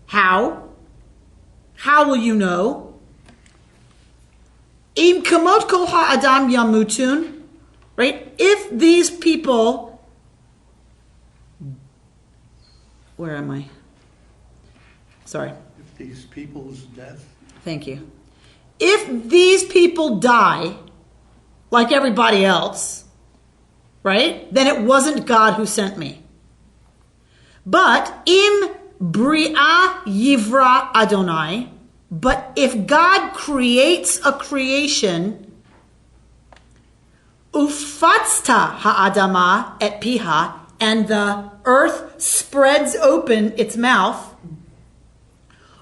How? How will you know? Im kamot kol ha'adam yamutun, right? If these people, where am I? Sorry. If these people's death. Thank you. If these people die, like everybody else, right? Then it wasn't God who sent me. But im bri'ah yivra Adonai, but if God creates a creation, ufatzta ha'adama et piha, and the earth spreads open its mouth,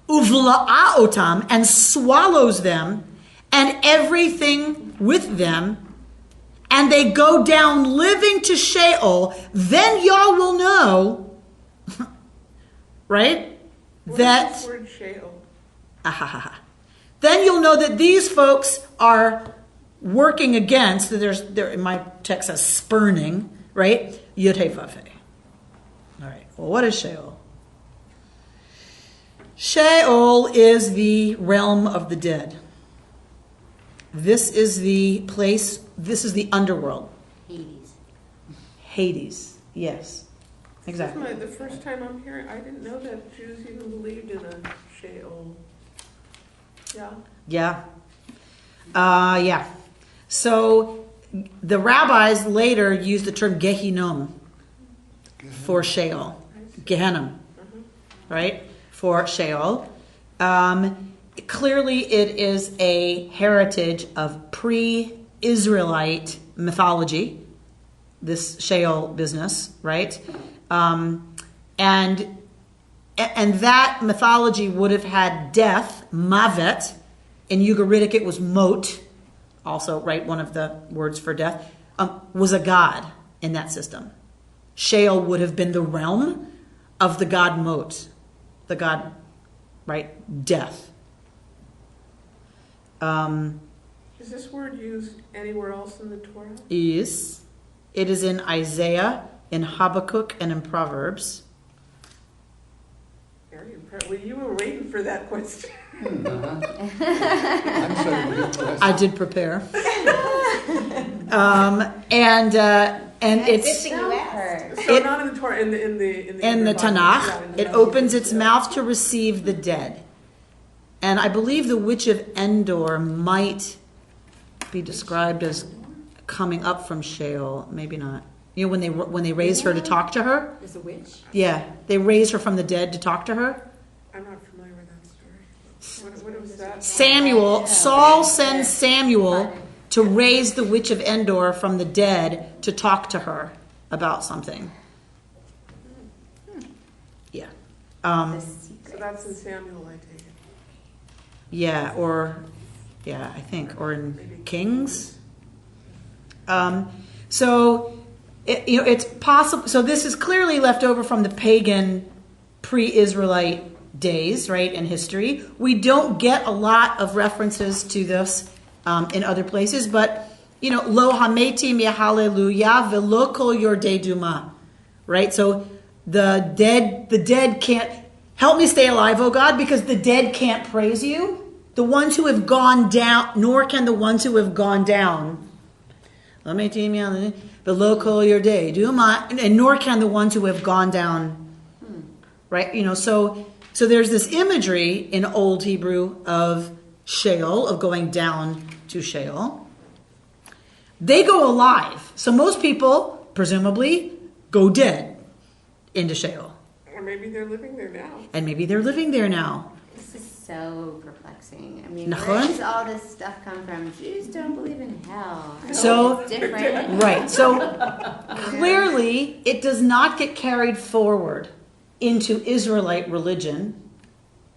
uvla'a otam, and swallows them, and everything with them, and they go down living to Sheol, then y'all will know, right? What that is this word Sheol? Then you'll know that these folks are working against. There in my text says spurning, right? Yud Hei Vav Hei. All right. Well, what is Sheol? Sheol is the realm of the dead. This is the place. This is the underworld. Hades. Hades. Yes. Exactly. This is the first time I'm hearing. I didn't know that Jews even believed in a Sheol. Yeah. Yeah. Yeah. So the rabbis later used the term Gehinnom for Sheol. Gehenna. Right? For Sheol. Clearly it is a heritage of pre-Israelite mythology, this Sheol business, right? And that mythology would have had death, mavet. In Ugaritic it was mot, also, right, one of the words for death, was a god in that system. Sheol would have been the realm of the god Mot, the god, right, death. Is this word used anywhere else in the Torah? Yes. It is in Isaiah, in Habakkuk, and in Proverbs. Very impressive. Well, you were waiting for that question. Uh-huh. I'm so impressed. I did prepare. And it's Good thing you asked. So It- not in the Torah, in the in the Bible. Tanakh. Yeah, in the It Bible. opens its mouth to receive the dead. And I believe the witch of Endor might be described as coming up from Sheol. Maybe not. You know, when they raise her to talk to her? There's a witch. Yeah, they raise her from the dead to talk to her. I'm not familiar with that story. What was that? Saul sends Samuel to raise the witch of Endor from the dead to talk to her about something. Yeah. The So secret. that's in Samuel, I take it. Yeah, I think, or in Maybe Kings. It's possible. So this is clearly left over from the pagan, pre-Israelite days, right, in history. We don't get a lot of references to this in other places, but lo hameti mi hallelujah velo kol yordei duma, right? So the dead can't help me stay alive, oh God, because the dead can't praise you. The ones who have gone down, nor can the ones who have gone down. Velo kol yordei duma, and nor can the ones who have gone down, right? So there's this imagery in Old Hebrew of Sheol, of going down to Sheol. They go alive. So most people, presumably, go dead into Sheol. Or maybe they're living there now. And maybe they're living there now. This is so perplexing. I mean, Nachon? where does all this stuff come from? Jews don't believe in hell. So- It's different. Right. So clearly, it does not get carried forward into Israelite religion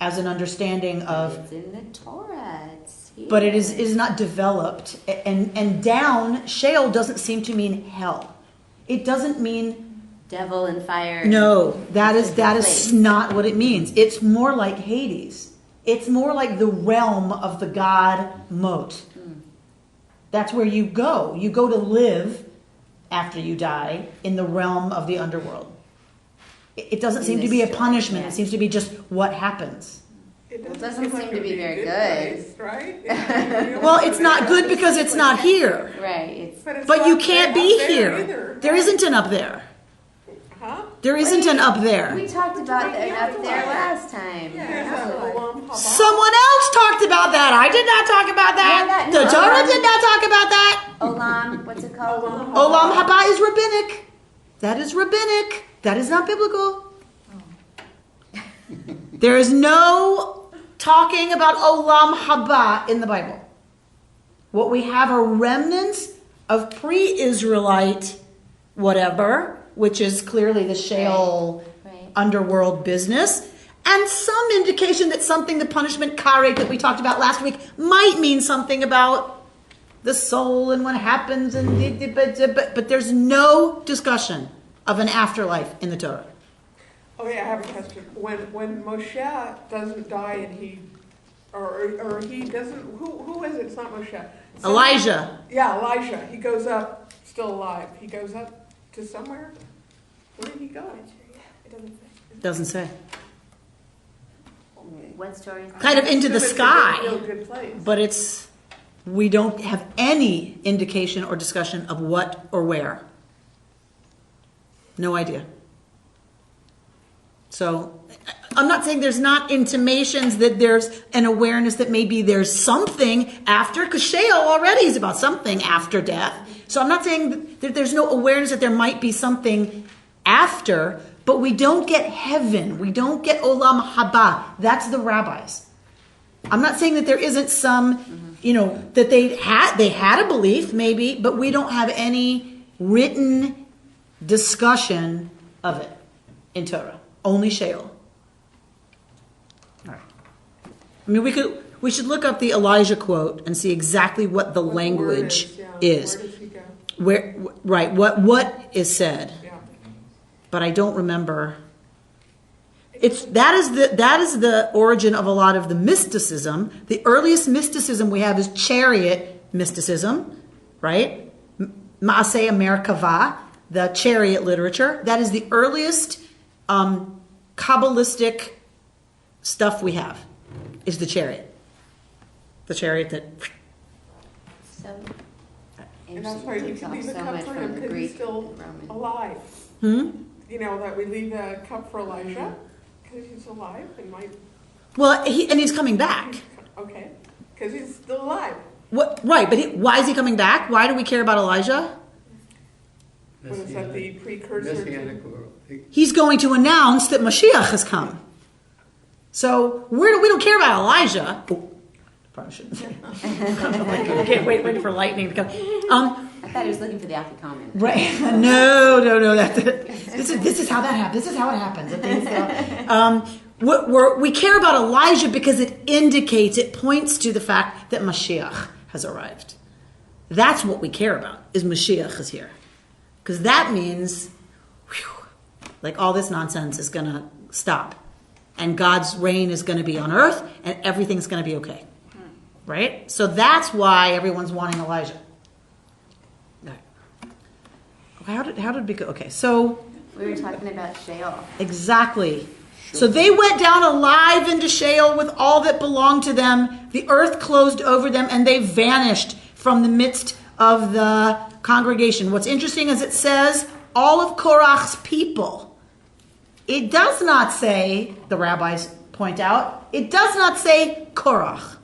as an understanding of, It's in the Torah. It's here. but it is not developed. And down, Sheol doesn't seem to mean hell. It doesn't mean, Devil and fire. no, that is Place. not what it means. It's more like Hades. It's more like the realm of the god Mot. That's where you go. You go to live after you die in the realm of the underworld. It doesn't seem to be a this story, punishment. yeah. It seems to be just what happens. It doesn't seem like to it would be a very good good. place, right? Well, it's not good because it's not here. Right. It's But you not can't up be there here. either. There isn't an up there. Huh? There isn't an up there. we talked about that up there last time. There's a Olam Haba. Someone else talked about that. I did not talk about that. Yeah, The no, Torah did not talk about that. Olam, what's it called? Olam haba is rabbinic. That is rabbinic. That is not biblical. There is no talking about Olam haba in the Bible. What we have are remnants of pre-Israelite whatever, which is clearly the Sheol Right. underworld business, and some indication that something, the punishment karet that we talked about last week, might mean something about the soul and what happens, but there's no discussion of an afterlife in the Torah. Oh yeah, I have a question. When Moshe doesn't die and he doesn't, who is it? It's not Moshe. Elijah. Yeah, Elijah. He goes up, still alive. He goes up to somewhere. Where did he go? It doesn't say. Doesn't say. What story is that? Kind of into the It's a sky, real good place. but we don't have any indication or discussion of what or where. No idea. So I'm not saying there's not intimations that there's an awareness that maybe there's something after, because Sheol already is about something after death. So I'm not saying that there's no awareness that there might be something after, but we don't get heaven. We don't get Olam Haba. That's the rabbis. I'm not saying that there isn't some, that they had a belief maybe, but we don't have any written discussion of it in Torah. Only Sheol. All right. I mean, we should look up the Elijah quote and see exactly what the What language word is. Where does he go? Right, what is said. Yeah. But I don't remember. That is the origin of a lot of the mysticism. The earliest mysticism we have is chariot mysticism, right? Maaseh Merkava, the chariot literature. That is the earliest Kabbalistic stuff we have, is the chariot. The chariot that... So And that's why we can leave a so cup much for from him the because he's Greek still and Roman. alive. You know, that we leave a cup for Elijah because he's alive and might, Well, he's coming back. okay, because he's still alive. What? Right, but why is he coming back? Why do we care about Elijah? What is that, the precursor to? Messianic, He's going to announce that Mashiach has come. So we don't care about Elijah. Oh, probably shouldn't say. I can't wait for lightning to come. I thought he was looking for the afikomen. Right? No. This is how that happens. This is how it happens. We care about Elijah because it indicates, it points to the fact that Mashiach has arrived. That's what we care about, is Mashiach is here. Because that means, like all this nonsense is going to stop. And God's reign is going to be on earth and everything's going to be okay. Right? So that's why everyone's wanting Elijah. How did we go? Okay, so... We were talking about Sheol. Exactly. So they went down alive into Sheol with all that belonged to them. The earth closed over them and they vanished from the midst of the congregation. What's interesting is it says all of Korach's people. It does not say, the rabbis point out, it does not say Korach.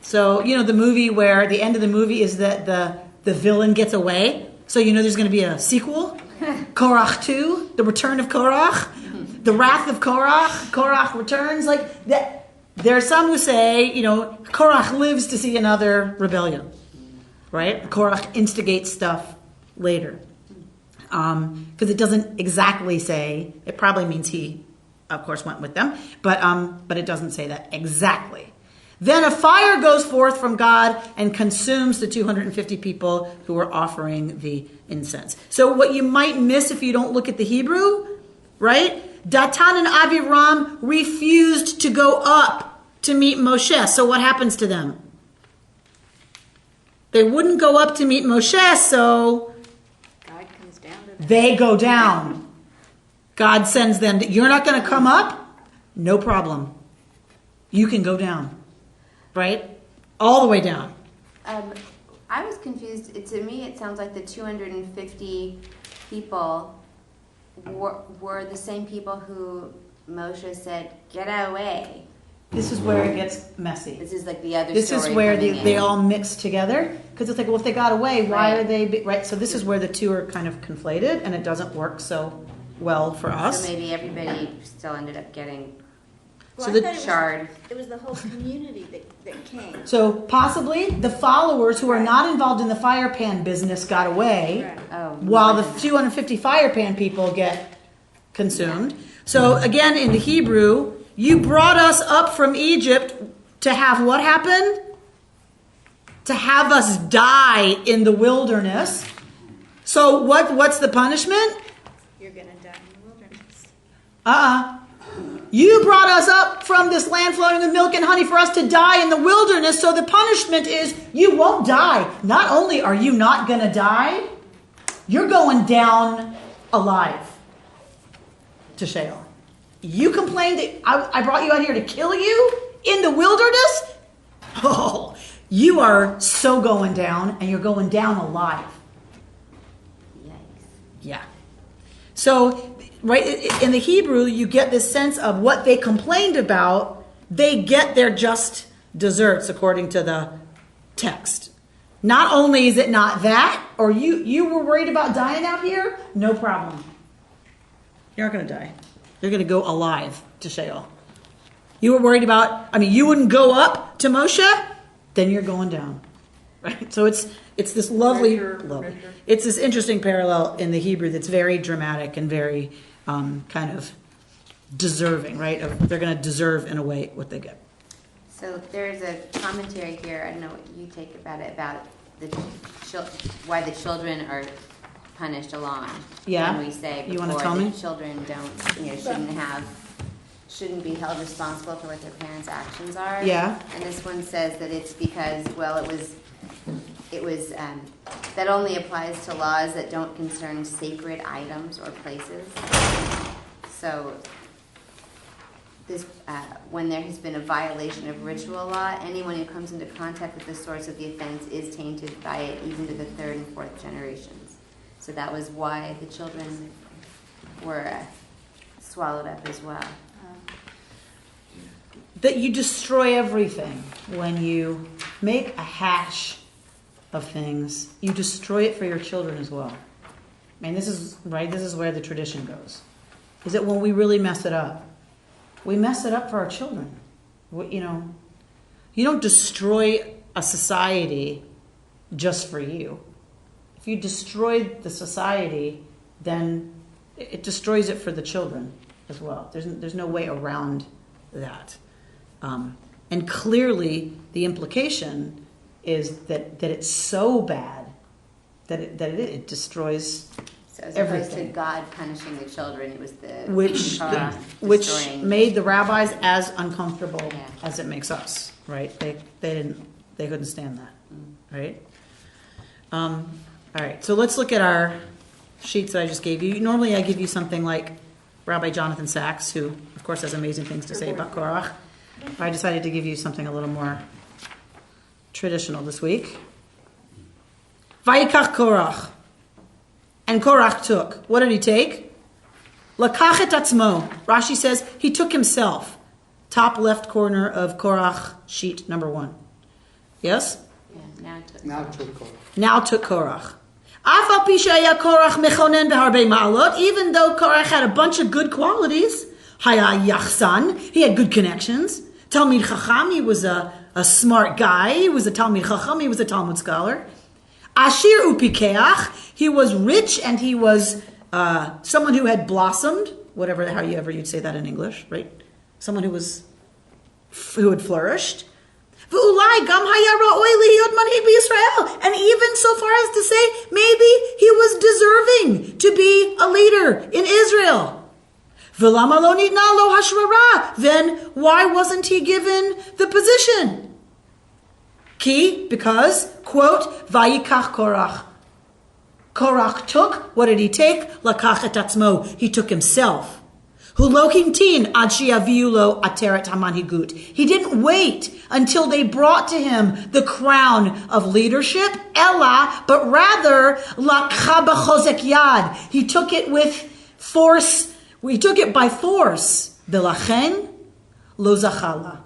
So, you know, the movie where the end of the movie is that the villain gets away. So you know there's going to be a sequel. Korach 2, The Return of Korach, The Wrath of Korach, Korach Returns. Like that. There are some who say, you know, Korach lives to see another rebellion. Right? Korach instigates stuff later. Because it doesn't exactly say, it probably means he, of course, went with them. But it doesn't say that exactly. Then a fire goes forth from God and consumes the 250 people who were offering the incense. So what you might miss if you don't look at the Hebrew, right? Datan and Aviram refused to go up to meet Moshe. So what happens to them? They wouldn't go up to meet Moshe, so God comes down to them. they go down. God sends them. You're not going to come up? No problem. You can go down. Right? All the way down. I was confused. To me, it sounds like the 250 people were the same people who Moshe said, get away. This is where it gets messy. This is like the other This story is where coming in. they all mix together. Because it's like, well, if they got away, why Right. are they... Right? So this is where the two are kind of conflated, and it doesn't work so well for us. So maybe everybody still ended up getting So I the thought shard. it was the whole community that came. So possibly the followers who are not involved in the fire pan business got away, Right. Oh, while more the than that. 250 fire pan people get consumed. So again, in the Hebrew, you brought us up from Egypt to have what happen? To have us die in the wilderness. So what's the punishment? You're going to die in the wilderness. You brought us up from this land flowing with milk and honey for us to die in the wilderness. So the punishment is you won't die. Not only are you not going to die, you're going down alive to Sheol. You complained that I brought you out here to kill you in the wilderness? Oh, you are so going down, and you're going down alive. Yikes. Yeah. So, right, in the Hebrew, you get this sense of what they complained about, they get their just desserts, according to the text. Not only is it not that, or you were worried about dying out here, no problem. You're not going to die. You're going to go alive to Sheol. You were worried about, you wouldn't go up to Moshe, then you're going down. Right? So it's this lovely, Measure. it's this interesting parallel in the Hebrew that's very dramatic and very kind of deserving, right? They're going to deserve in a way what they get. So there's a commentary here. I don't know what you take about it, about why the children are punished along. Yeah? When we say You wanna before tell me? that children shouldn't have shouldn't be held responsible for what their parents' actions are. Yeah. And this one says that it's because, well, it was that only applies to laws that don't concern sacred items or places. So this, when there has been a violation of ritual law, anyone who comes into contact with the source of the offense is tainted by it, even to the third and fourth generations. So that was why the children were swallowed up as well. That you destroy everything. When you make a hash of things, you destroy it for your children as well. I mean, this is where the tradition goes. Is that when we really mess it up, we mess it up for our children. You don't destroy a society just for you. If you destroy the society, then it destroys it for the children as well. There's no way around that. And clearly, the implication is that it's so bad that it destroys So as everything. opposed to God punishing the children, it was the Which Torah which destroying. made the rabbis as uncomfortable Yeah. as it makes us, right? They couldn't stand that, right? All right, so let's look at our sheets that I just gave you. Normally, I give you something like Rabbi Jonathan Sachs, who of course has amazing things to say about Korach. I decided to give you something a little more traditional this week. Vayikach Korach. And Korach took. What did he take? Lakach et atzmo. Rashi says he took himself. Top left corner of Korach sheet number 1. Yes? Yeah, Now took Korach. Now took Korach. Af al pi she'aya Korach mechonen beharbe ma'alot. Even though Korach had a bunch of good qualities. Haya yachsan. He had good connections. Talmid Chacham. He was a smart guy. He was a Talmid Chacham. He was a Talmud scholar. Ashir upikeach. He was rich and he was someone who had blossomed. However you'd say that in English, right? Someone who had flourished. V'ulai gam haya ra'oi lihiyot manhig b'Yisrael. And even so far as to say, maybe he was deserving to be a leader in Israel. V'lama lo nitna lo hashvara. Then why wasn't he given the position? Because, quote, Vayikach Korach. Korach took, what did he take? Lakach et atzmo. He took himself. Hu lo himtin ad sheyaviu lo ateret hamanhigut. He didn't wait until they brought to him the crown of leadership, Ella, but rather lakcha b'chozek yad. He took it with force. He took it by force. V'lachen lo zachala.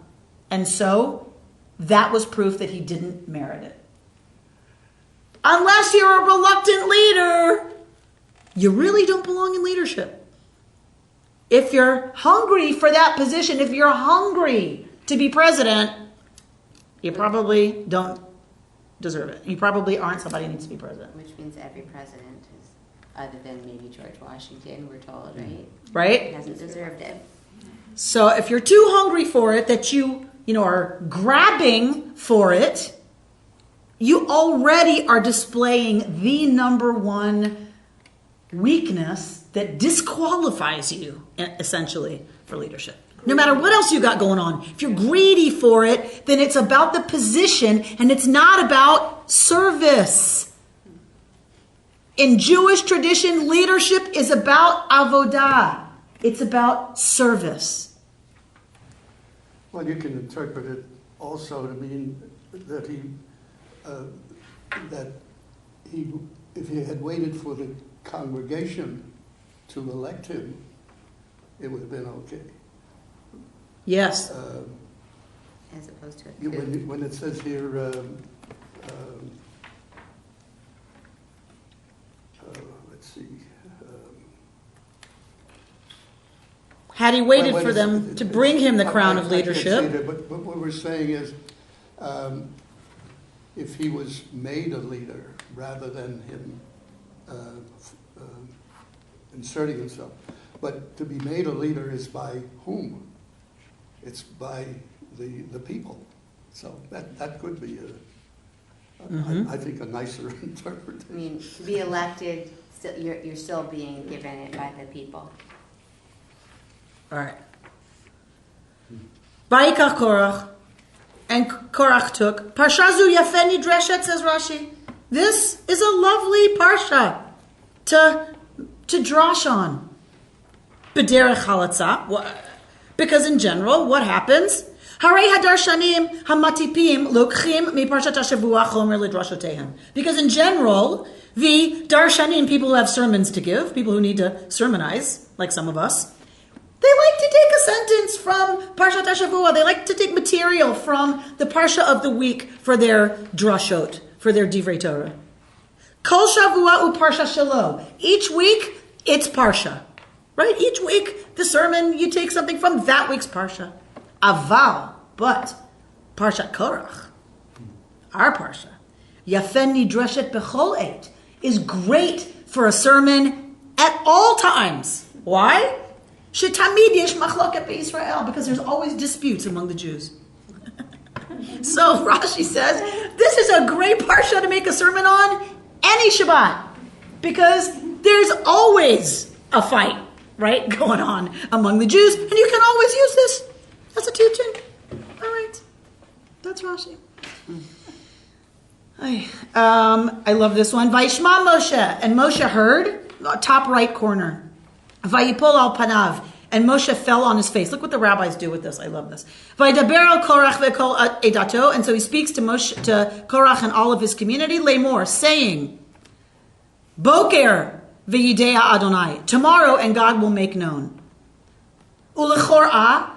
And so, that was proof that he didn't merit it. Unless you're a reluctant leader, you really don't belong in leadership. If you're hungry for that position, if you're hungry to be president, you probably don't deserve it. You probably aren't somebody who needs to be president. Which means every president is, other than maybe George Washington, we're told, right? Right? Hasn't deserved it. So if you're too hungry for it, that you are grabbing for it, you already are displaying the number one weakness that disqualifies you, essentially, for leadership. No matter what else you got going on, if you're greedy for it, then it's about the position and it's not about service. In Jewish tradition, leadership is about avodah. It's about service. Well, you can interpret it also to mean that if he had waited for the congregation to elect him, it would have been okay. Yes. As opposed to a coup. When it says here, let's see. Had he waited Well, for them to bring him the crown of I can't say leadership. that, but what we're saying is, if he was made a leader rather than him inserting himself, but to be made a leader is by whom? It's by the people. So that could be I think a nicer interpretation. I mean, to be elected, you're still being given it by the people. All right. Vayikach Korach, and Korach took. Parsha zu yafen nidreshet, says Rashi. This is a lovely parsha to drash on. B'derech halatzah, because in general, what happens? Harei hadarshanim hamatipim lokchim mi parshat hashavua chomer lidrashotehem. Because in general, the darshanim, people who have sermons to give, people who need to sermonize, like some of us, they like to take a sentence from Parshat HaShavua. They like to take material from the Parsha of the week for their drashot, for their divrei Torah. Kol Shavua u Parsha Shelo. Each week, it's Parsha. Right? Each week, the sermon, you take something from that week's Parsha. Aval, but Parshat Korach, our Parsha, Yafen Nidreshet Bechol Eit, is great for a sermon at all times. Why? Shetamid yesh machloket beYisrael, because there's always disputes among the Jews. So Rashi says, this is a great parsha to make a sermon on any Shabbat, because there's always a fight, right, going on among the Jews, and you can always use this as a teaching. All right, that's Rashi. I love this one. Vayishma Moshe, and Moshe heard, top right corner. Vayipol al panav, and Moshe fell on his face. Look what the rabbis do with this. I love this. Vayidaber al Korach ve'kol edato, and so he speaks to Korach and all of his community, lemor, saying, Boker ve'yidei Adonai, tomorrow and God will make known. Ulechor'a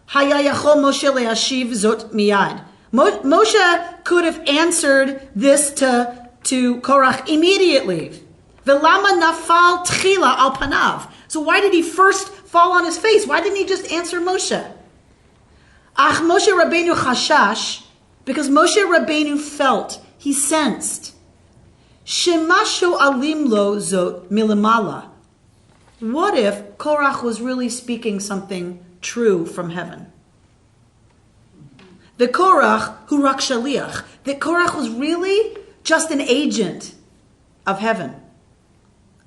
haya yachol Moshe le'ashiv zot miyad. Moshe could have answered this to Korach immediately. Velama nafal tchila al panav. So why did he first fall on his face? Why didn't he just answer Moshe? Ach Moshe Rabbeinu chashash, because Moshe Rabbeinu felt, he sensed, shemashu alim lo zot milamala. What if Korach was really speaking something true from heaven? The Korach hu rak shaliach. That Korach was really just an agent of heaven.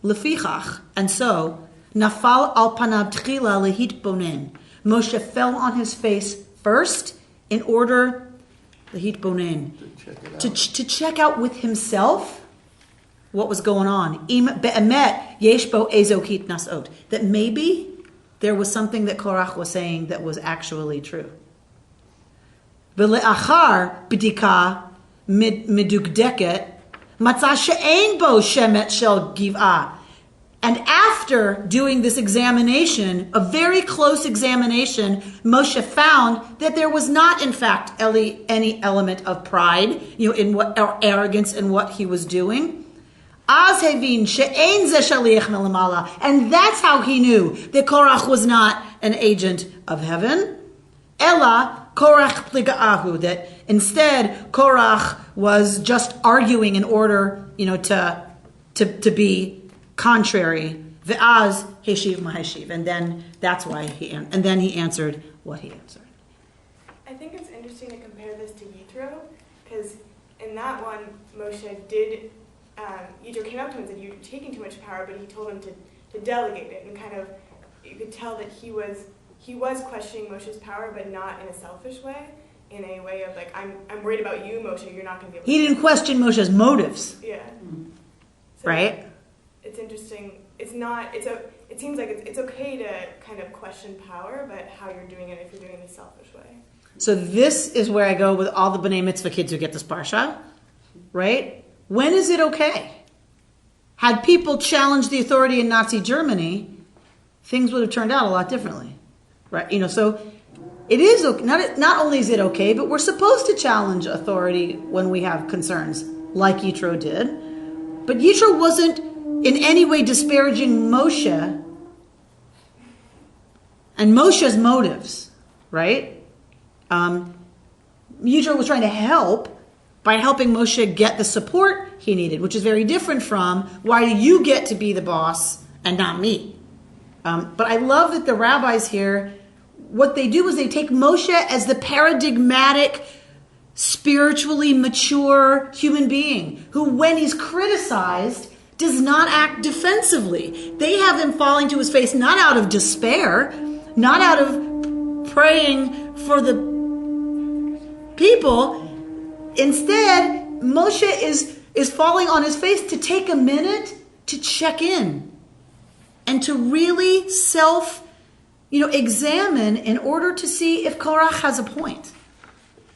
Lefichach, and so nafal al panav tchila lehit bonen. Moshe fell on his face first in order lehit bonen to check out with himself what was going on. Im be'emet yesh bo ezo hitnasot, that maybe there was something that Korach was saying that was actually true. V'le'achar b'dika midukdeket matzah she'ein bo shemet shel giv'ah. And after doing this examination, a very close examination, Moshe found that there was not, in fact, any element of pride, in what, or arrogance in what he was doing. Az hevin she'ein ze shaliach melamala, and that's how he knew that Korach was not an agent of heaven. Ella Korach pliga'ahu, that instead Korach was just arguing in order, to be contrary. Ve'az heshiv maheshiv, and then that's why he answered what he answered. I think it's interesting to compare this to Yitro, because in that one, Moshe did. Yitro came up to him and said, "You're taking too much power," but he told him to delegate it, and kind of you could tell that he was questioning Moshe's power, but not in a selfish way, in a way of like, I'm worried about you, Moshe. You're not going to be able. He didn't question Moshe's motives. Yeah. So right. It's interesting. It seems like it's okay to kind of question power, but how you're doing it if you're doing it in a selfish way. So this is where I go with all the B'nai Mitzvah kids who get this parsha, right? When is it okay? Had people challenged the authority in Nazi Germany, things would have turned out a lot differently, right? So it is not only is it okay, but we're supposed to challenge authority when we have concerns, like Yitro did. But Yitro wasn't in any way disparaging Moshe and Moshe's motives, right? Yitro was trying to help by helping Moshe get the support he needed, which is very different from, why do you get to be the boss and not me? But I love that the rabbis here, what they do is they take Moshe as the paradigmatic, spiritually mature human being who, when he's criticized, does not act defensively. They have him falling to his face not out of despair, not out of praying for the people. Instead, Moshe is falling on his face to take a minute to check in and to really examine in order to see if Korach has a point.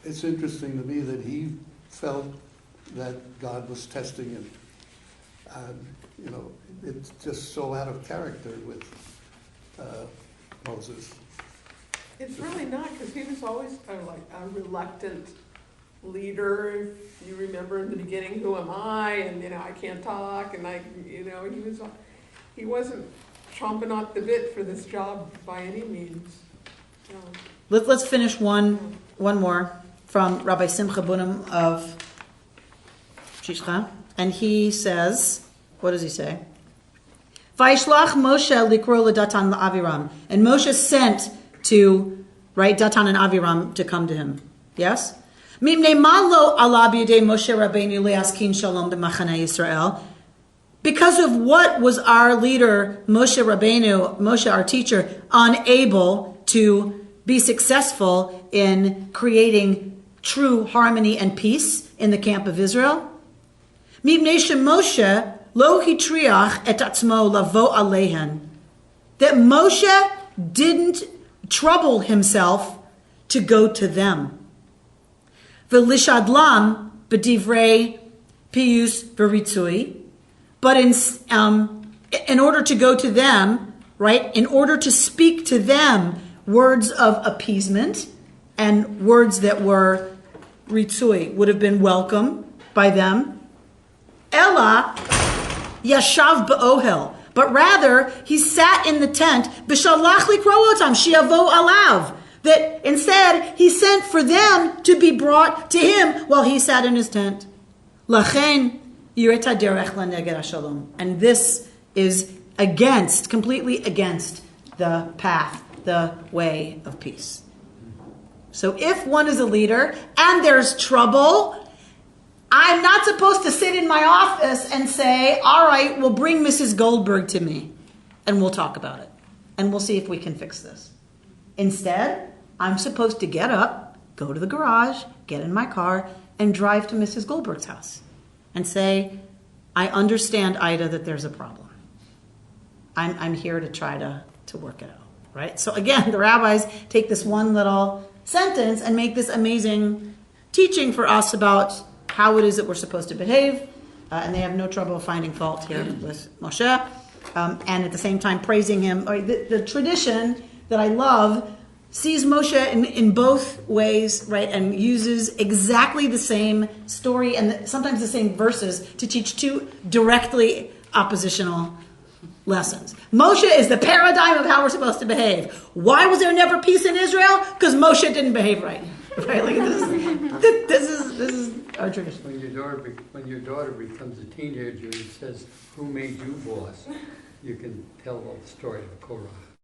It's interesting to me that he felt that God was testing him. It's just so out of character with Moses. It's really not, because he was always a reluctant leader. If you remember in the beginning, who am I? And I can't talk. And he wasn't chomping off the bit for this job by any means. Let's finish one more from Rabbi Simcha Bunim of Shishcha, and he says, what does he say? Vaishlach Moshe likro Datan la'Aviram, and Moshe sent to Datan and Aviram to come to him. Yes. Mimnei malo ala b'yedei Moshe Rabbeinu le'askin shalom b'machane Yisrael. Because of what was our leader Moshe Rabbeinu, Moshe our teacher, unable to be successful in creating true harmony and peace in the camp of Israel? Mipnei sheMoshe lo hitriach et atzmo lavo alehen. That Moshe didn't trouble himself to go to them. V'lishadlam b'divrei piyus v'ritzui. But in order to go to them, in order to speak to them words of appeasement and words that were ritzui, would have been welcome by them. Ella yashav ba'ohel. But rather, he sat in the tent, b'shalach likro'otam shiavo alav. That instead, he sent for them to be brought to him while he sat in his tent. Lachen yireta derech laneged hashalom. And this is completely against the path, the way of peace. So if one is a leader and there's trouble, I'm not supposed to sit in my office and say, all right, we'll bring Mrs. Goldberg to me and we'll talk about it. And we'll see if we can fix this. Instead, I'm supposed to get up, go to the garage, get in my car, and drive to Mrs. Goldberg's house and say, I understand, Ida, that there's a problem. I'm here to try to work it out, right? So again, the rabbis take this one little sentence and make this amazing teaching for us about how it is that we're supposed to behave, and they have no trouble finding fault here with Moshe, and at the same time praising him. The tradition that I love sees Moshe in both ways, right, and uses exactly the same story and sometimes the same verses to teach two directly oppositional lessons. Moshe is the paradigm of how we're supposed to behave. Why was there never peace in Israel? Because Moshe didn't behave right. Right? Like this is our tradition. When your daughter becomes a teenager and says, "Who made you boss?" you can tell the story of Korach.